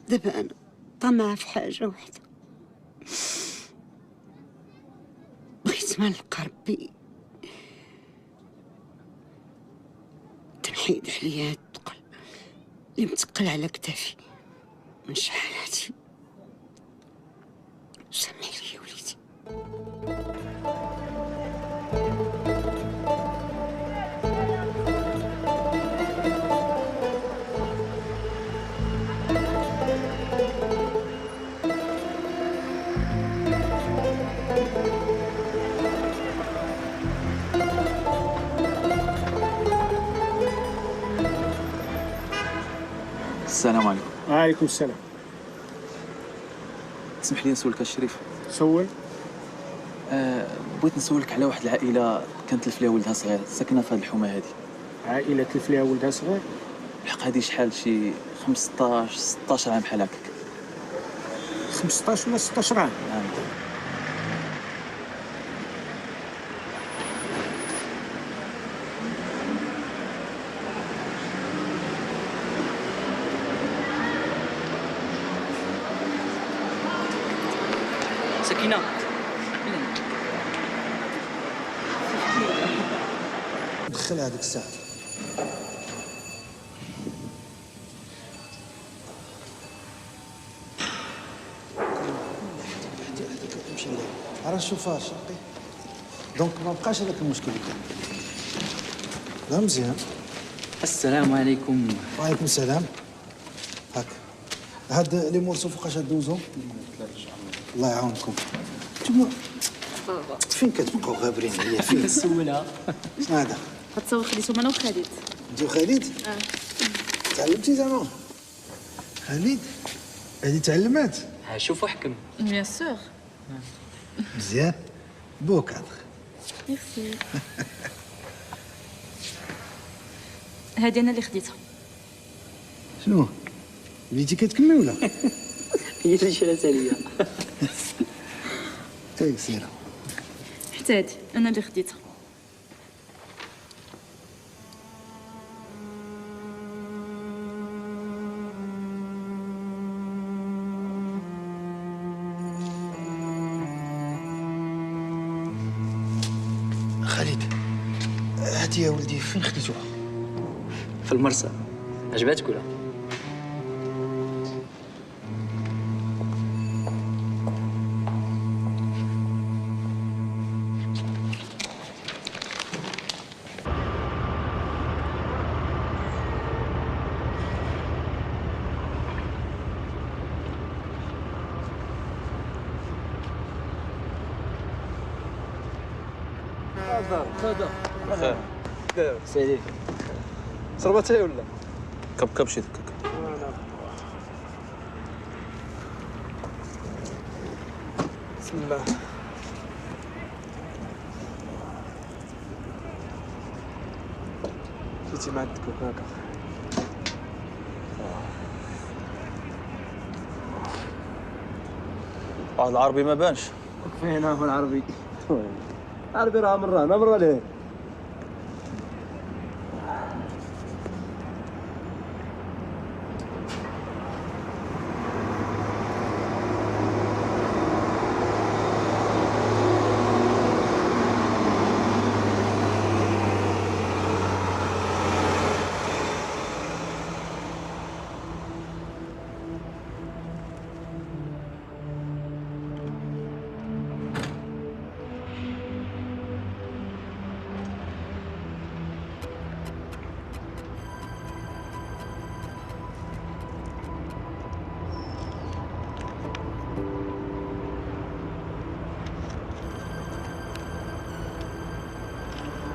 دابا أنا طمعة في حاجة وحدة، بغيت ما نلقى ربي تنحيد عليا هاد الثقل اللي مثقل على كتافي من شحال هادي. سمح لي يا وليدي.
السلام عليكم.
وعليكم السلام.
اسمح لي نسولك الشريف.
سول.
بغيت نسولك على واحد العائله كانت تلف ليها ولدها صغير ساكنه في هذه الحومه هذه.
عائله تلف ليها ولدها صغير؟
الحق هذه شحال شي 15 16 عام بحال هكاك.
15 ولا 16 عام؟
نعم.
سكينة
دخل هذيك الساعة. امشي ليه راه الشوفاج شاقي دونك ما بقاش هذاك المشكل اللي كان. لا مزيان.
السلام عليكم.
وعليكم السلام. هاك هاد لي مورسو فوقاش دوزو. الله يعاونكم. نتوما فين كتبقاو غابرين عليا فين؟
السولة.
شنو هذا؟
غتصور خديتهم انا وخالد.
انت وخالد؟ تعلمتي زعما؟ خالد هادي تعلمات؟
شوفوا حكم.
بيان سور.
مزيان بو كادر.
ميرسي. هادي انا اللي خديتها.
شنو؟ بديتي كتكمي ولا؟
هي اللي شراتها ليا.
تايك سيرة.
حتى هادي انا اللي خديتها.
خالد هادي يا ولدي فين خديتوها؟
في المرسى. عجباتك ولا؟
خدا خير سيدي شربتها ولا؟
كب شي دكك.
بسم الله. جيتي مع الدكوك هكا.
واحد العربي ما بانش.
فين هو العربي؟ عربي راه مره هنا مره لهنا.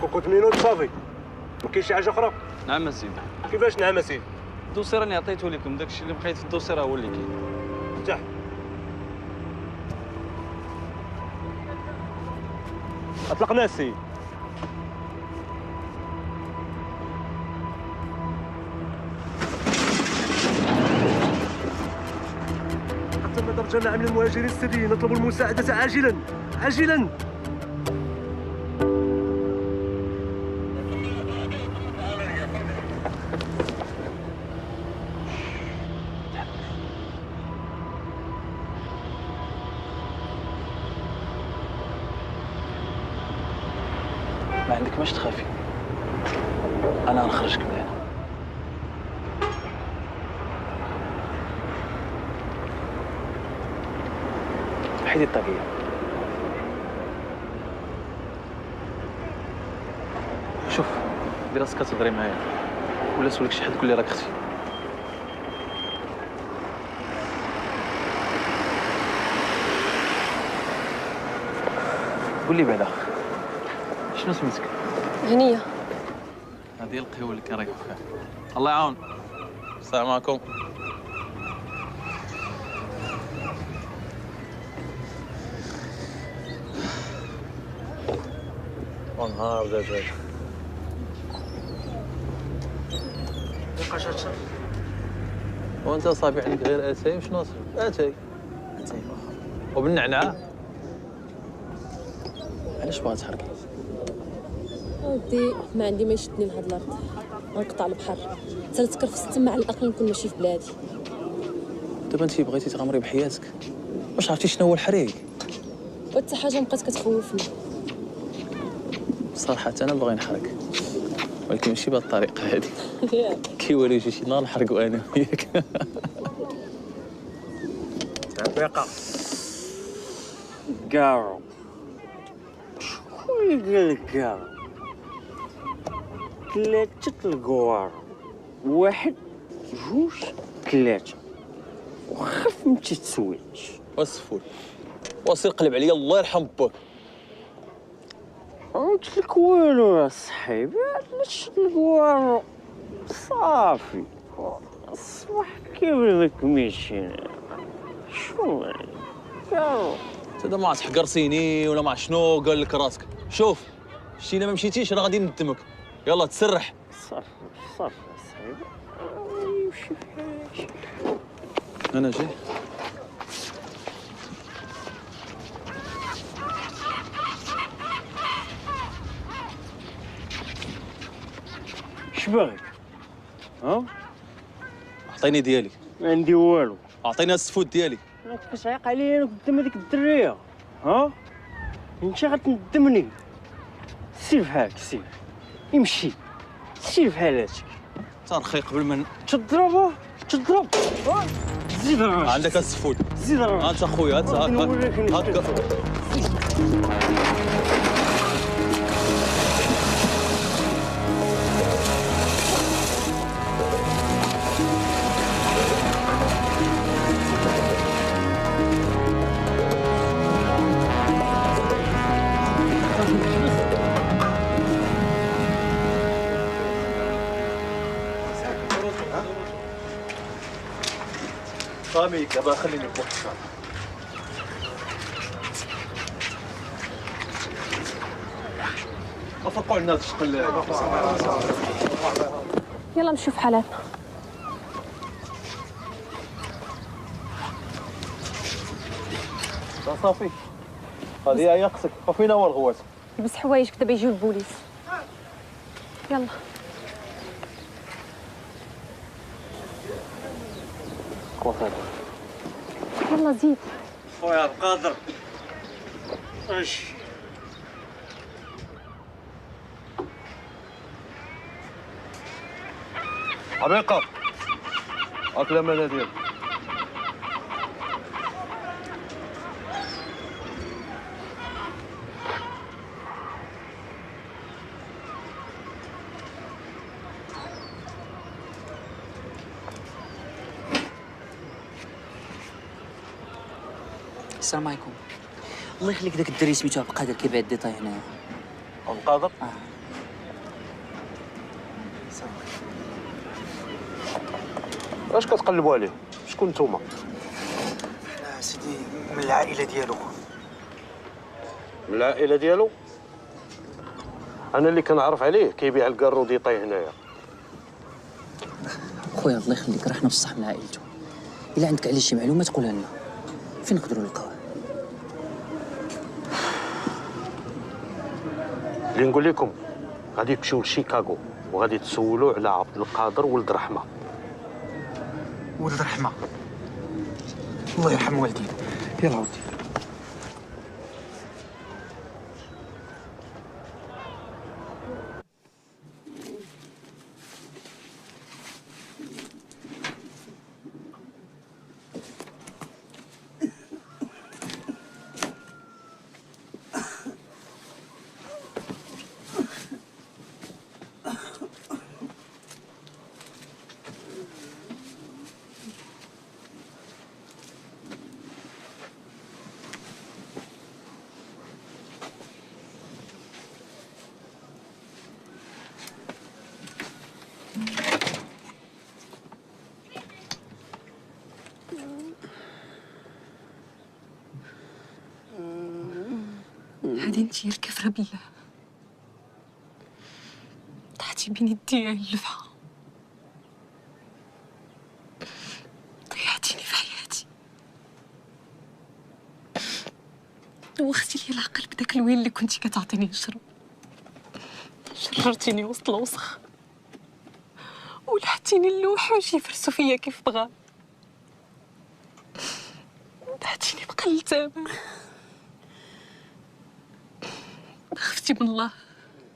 كوكو 8 صافي. ما كاينش شي حاجه اخرى؟
نعم سيدي.
كيفاش نعم سيدي؟
الدوسي راني عطيته لكم، داكشي اللي بقيت في الدوسي راه هو اللي كاين.
افتح. اطلقنا السيد. حتى مدام جماعة من المهاجرين السريين نطلب المساعدة عاجلا عاجلا.
ما عندك باش تخافي، انا غنخرجك من هنا. حيدي الطاقية. شوف دير راسك كتهضري معايا ولا سولك شي حد قول لي راك اختي. قول لي بعدا شنو سميتك؟
هنية.
هذه القهوة اللي كان راكب فيها. الله يعاون. السلام عليكم. ونهار دجاج.
بقاش هادشي.
وانت صافي عندك غير اتاي وشنو اتاي؟ اتاي وبالنعناع. علاش باغا تحرقي؟
ودي ما عندي ما يشدني لهاد الارض، غنقطع البحر حتى نتكرفس تما على الاقل نكون ماشي في بلادي.
دابا انت بغيتي تغامري بحياتك، واش عرفتي شنو هو الحريق؟
وحتى حاجه بقات كتخوفني.
صراحة انا باغي نحرق، ولكن ماشي بهاد الطريقة هادي. كيولي يجي شي نهار نحرقو انا وياك.
تعبيقة. كاعو. شكون قال لك كاعو؟ 3 الكوار. 1 2 3 وخف ما تتسويتش.
واسفول وسير قلب عليا الله يرحم باك.
قلت لك والو يا صاحبي، علاش الكوار صافي الصباح كيف ذاك ميشين شنو كاعو؟
انت ما عرفت حقرصيني ولا ما شنو قال لك راسك. شوف شتي الا ما مشيتيش راه غادي ندمك. يلا تسرح.
صافي صافي يا صاحبي يمشي في حالك.
انا جاي.
اش باغي؟ ها؟
اعطيني ديالي.
ما عندي والو.
اعطيني السفود ديالي.
راك كتعيق عليا انا قدام هذيك الدريه. ها؟ انت غتندمني. سير بحالك سير. امشي. سير بحالاتك.
ترخي قبل من
تضرب تضرب. زيد راه.
عندك السفود.
زيد راه.
انت خويا هاك.
صامي دابا خليني فوق الشارع.
افرقوا عندنا هاد الشقل.
يلا نشوف حالاتنا.
صافي هذه هي قصك. وفينا هو الغواس؟
لبس حوايجك دابا يجيو البوليس. يلا يلا زيد.
خويا القادر اش
عبيقة هاك الأمانة ديالك.
السلام عليكم. الله يخليك داك الدري سميتو عبد القادر كيبيع الديطاي هنايا.
عبد القادر؟ اش كتقلبوا عليه؟ شكون نتوما؟
حنا سيدي من العائله ديالو.
من العائله ديالو؟ انا اللي كنعرف عليه كيبيع الكارو ديطاي هنايا.
خويا الله يخليك راه حنا بصح من عائلته. الا عندك عليه شي معلومات قولها لنا. فين نقدروا نلقاوه؟
اللي نقول لكم غادي تمشيو لشيكاغو وغادي تسولوا على عبد القادر ولد رحمه.
ولد رحمه الله يرحم والدينا. يلا ودي.
هادي انتي الكفرة بالله طاحتي بين يدي اللفعة، ضيعتيني في حياتي وختي لي العقل بداك الويل اللي كنتي كتعطيني نشرب. شررتيني وسط الوسخ ولحتيني اللوحوش يفرسوا فيا كيف بغا، دعتيني بقلة تمام. خفتي من الله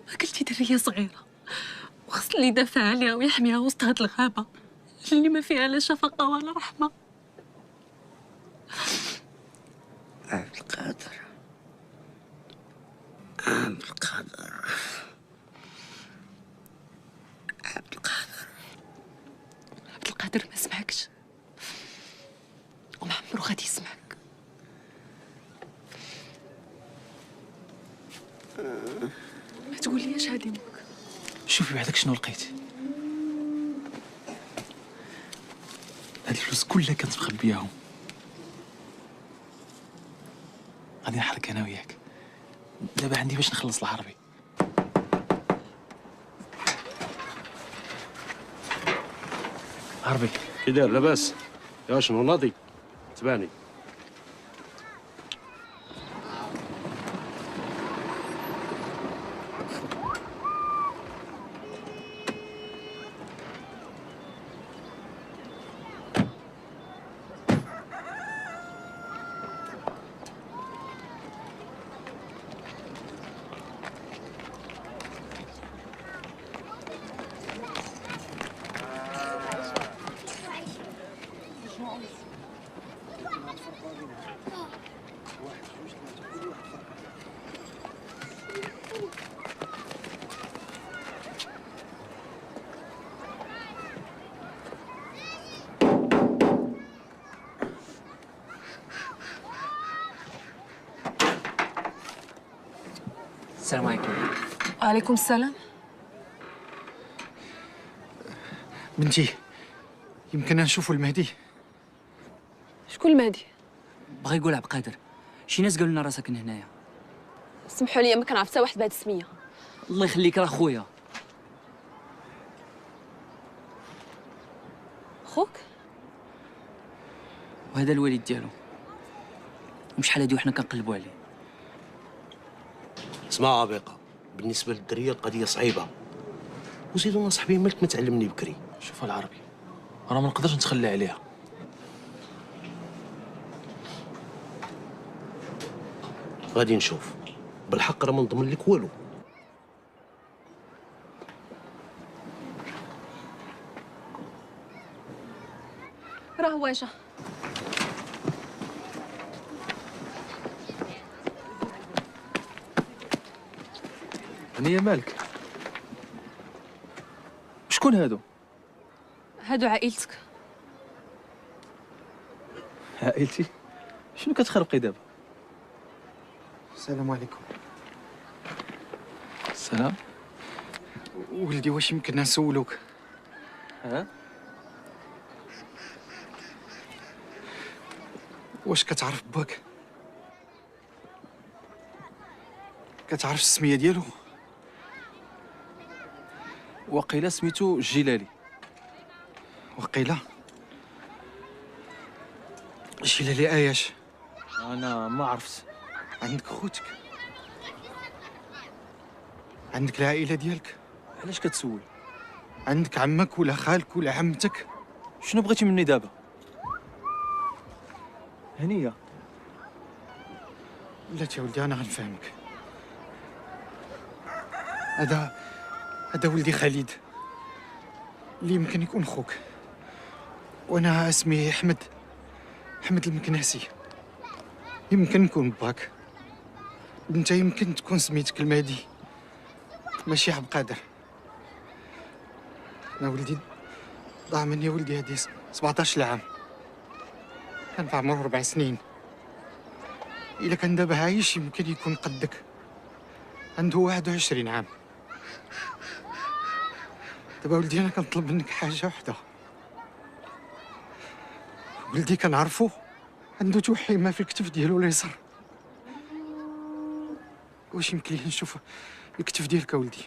ما قلتي درية صغيرة وخص اللي يدافع عليها ويحميها وسط هاد الغابة اللي ما فيها لا شفقة ولا رحمة.
عبد القادر عبد القادر عبد القادر
عبد القادر ما سمعكش وما عمرو غادي يسمعك. ما تقوليش هادي امك.
شوفي بعدك شنو لقيت. هاد الفلوس كلها كنت مخبياهم. غادي نحرك انا وياك. دابا عندي باش نخلص العربي.
عربي كي داير لاباس؟ يا شنو ناضي؟ تباني.
السلام عليكم.
وعليكم السلام.
بنتي يمكننا نشوفوا المهدي.
شكون المهدي؟
بغا يقول عبد القادر. شي ناس قالوا لنا راه ساكن هنايا.
سمحوا لي ما كنعرف حتى واحد بهاد السميه.
الله يخليك راه خويا.
خوك؟
وهذا الوالد ديالو. وشحال هادي وحنا كنقلبوا عليه.
اسمع عبيقه، بالنسبه للدريه القضيه صعيبه، وزيد انا صاحبي مالك ما تعلمني بكري.
شوف العربي، انا ما نقدرش نتخلى عليها.
غادي نشوف، بالحق راه ما نضمن لك والو.
راه هو جا.
هنية مالك؟ شكون هادو؟
هادو عائلتك.
عائلتي؟ شنو كتخربقي دابا؟
السلام عليكم.
السلام.
ولدي واش يمكن نسولوك؟
ها؟
واش كتعرف باك؟ كتعرف السميه ديالو؟
وقيلا سميتو الجلالي.
وقيلا الجلالي اياش؟
انا ما عرفت.
عندك خوتك؟ عندك العائله ديالك؟
علاش كتسول؟
عندك عمك ولا خالك ولا عمتك؟
شنو بغيتي مني دابا؟ هنية
بلاتي يا ولدي انا غنفهمك. هذا ولدي خالد اللي يمكن يكون خوك، وانا اسمي احمد المكناسي. يمكن نكون باك، انت يمكن تكون سميتك المهدي ماشي عبد القادر. انا ولدي ضاع مني ولدي هادي 17 عام، كان في عمره 4 سنين. الا كان دابا عايش يمكن يكون قدك، عنده 21 عام. دابا ولدي انا كنطلب منك حاجه وحده. ولدي كنعرفو عنده توحيمه في الكتف ديالو اليسار. واش يمكن لي نشوف الكتف ديالك ولدي؟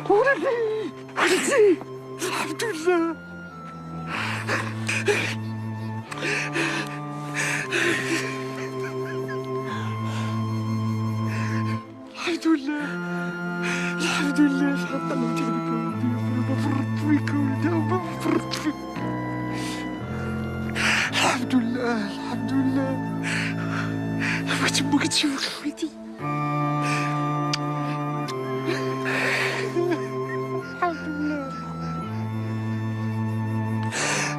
ولدي الحمد لله. الحمد لله الحمد لله. شحال طلبت لك ولدي وما فرطت فيك ولدي وما فرطت فيك. الحمد لله الحمد لله. بغيت باك تشوفك ولدي.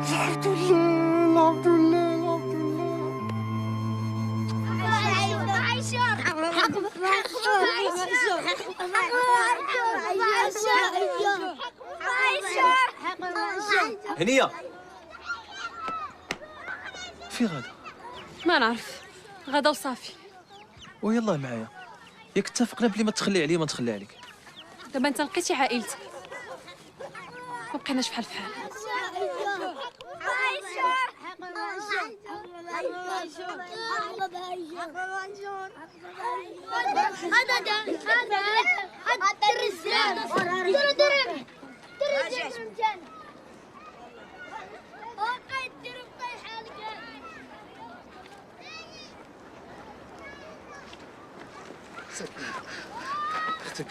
الحمد لله الحمد لله الحمد
لله. هنية في غدا؟
ما نعرف، غدا وصافي.
ويلا معايا، ياك اتفقنا بلي ما تخلي عليا ما نتخلي عليك.
دابا انت لقيتي عائلتك، ما بقيناش بحال في حال.
اختك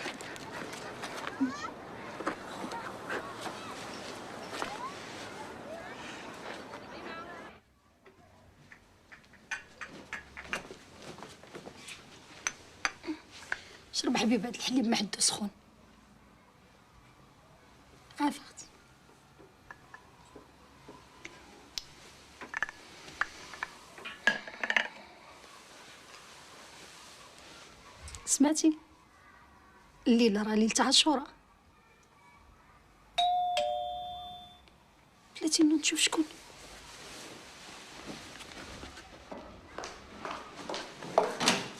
شرب حبيب هاد الحليب ما حدو سخون. عافاك اختي. سمعتي؟ الليلة راه ليلة عاشوراء. بلاتي نوض نشوف شكون.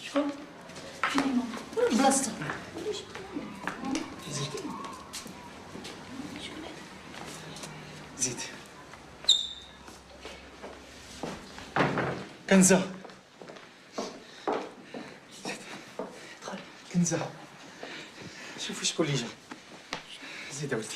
شكون؟ فين ماما؟ بلاصتها.
كنزة كنزة، شوفي شكون اللي جا. زيد ولدي.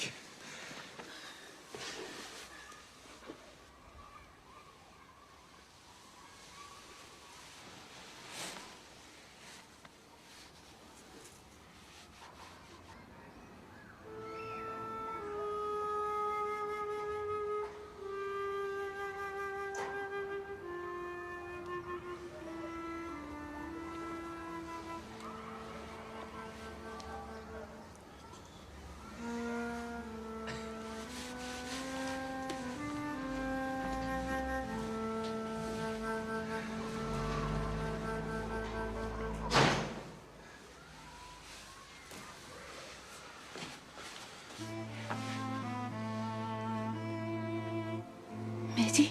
مهدي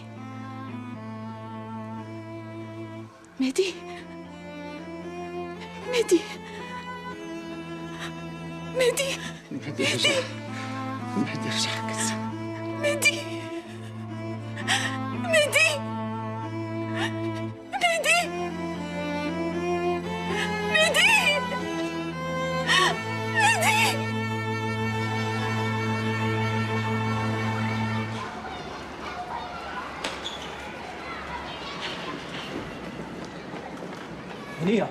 مهدي مهدي مهدي
مهدي رجع، مهدي رجع كنزة.
مهدي مهدي مهدي مهدي مهدي
هنية،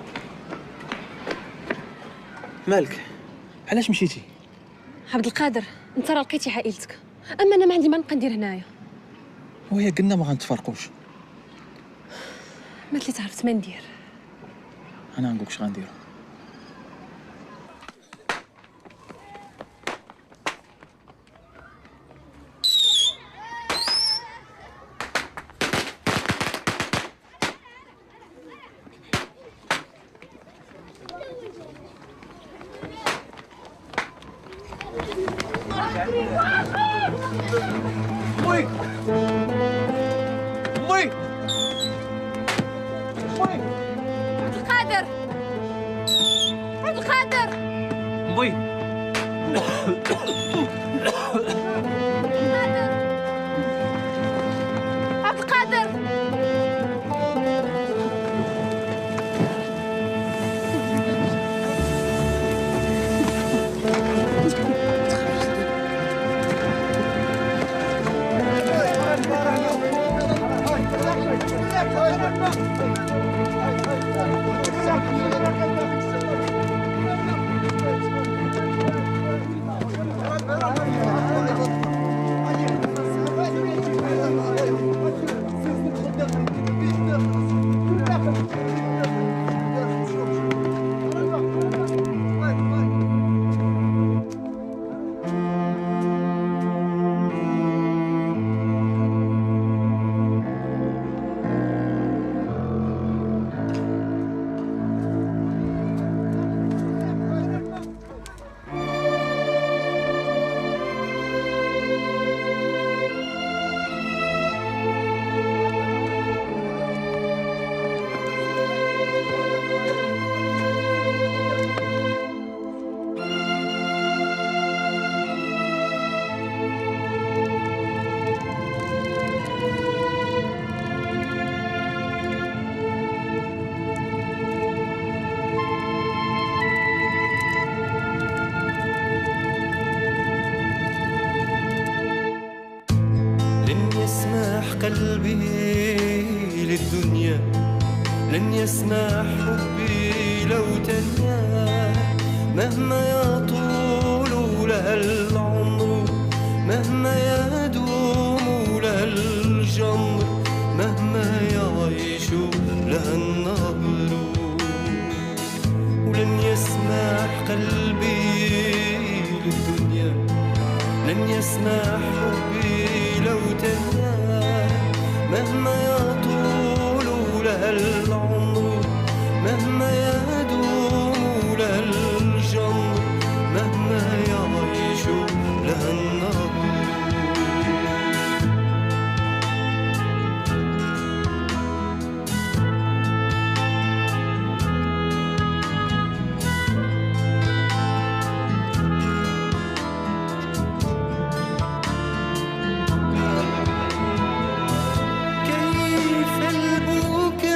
مالك؟ علاش مشيتي؟
عبد القادر، انت راه لقيتي عائلتك، اما انا ما عندي ما نبقى ندير هنايا.
وهي قلنا ما غنتفرقوش.
ما تلي تعرفت ما ندير.
انا غنقولك اش غنديرو.
وي وي
عبد القادر عبد القادر
وي
عبد القادر
قلبي للدنيا، لن يسمح حبي لو تنيا، مهما يطول لها العمر، مهما يدوم لها الجمر، مهما يعيش لها النهر، ولن يسمح قلبي للدنيا، لن يسمح حبي لو تنيا، مهما يطول لها العمر، مهما يدوم لها الجمر، مهما يعيش لها النهر. كيف البكاء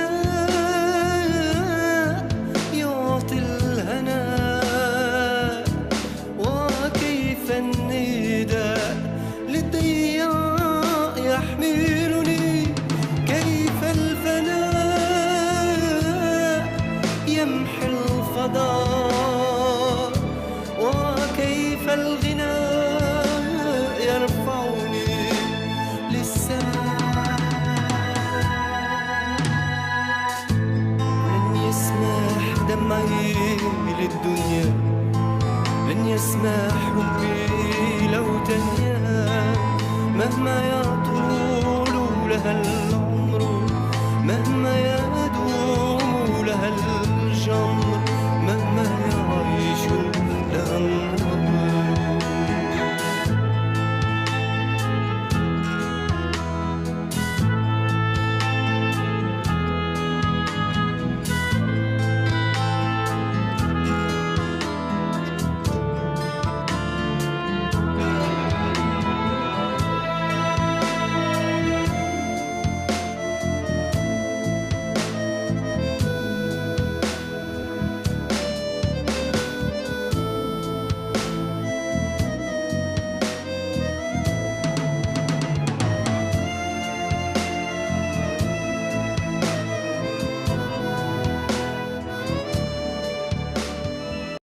معي للدنيا، لن يسمح حبي لو تنيا، مهما يطول لها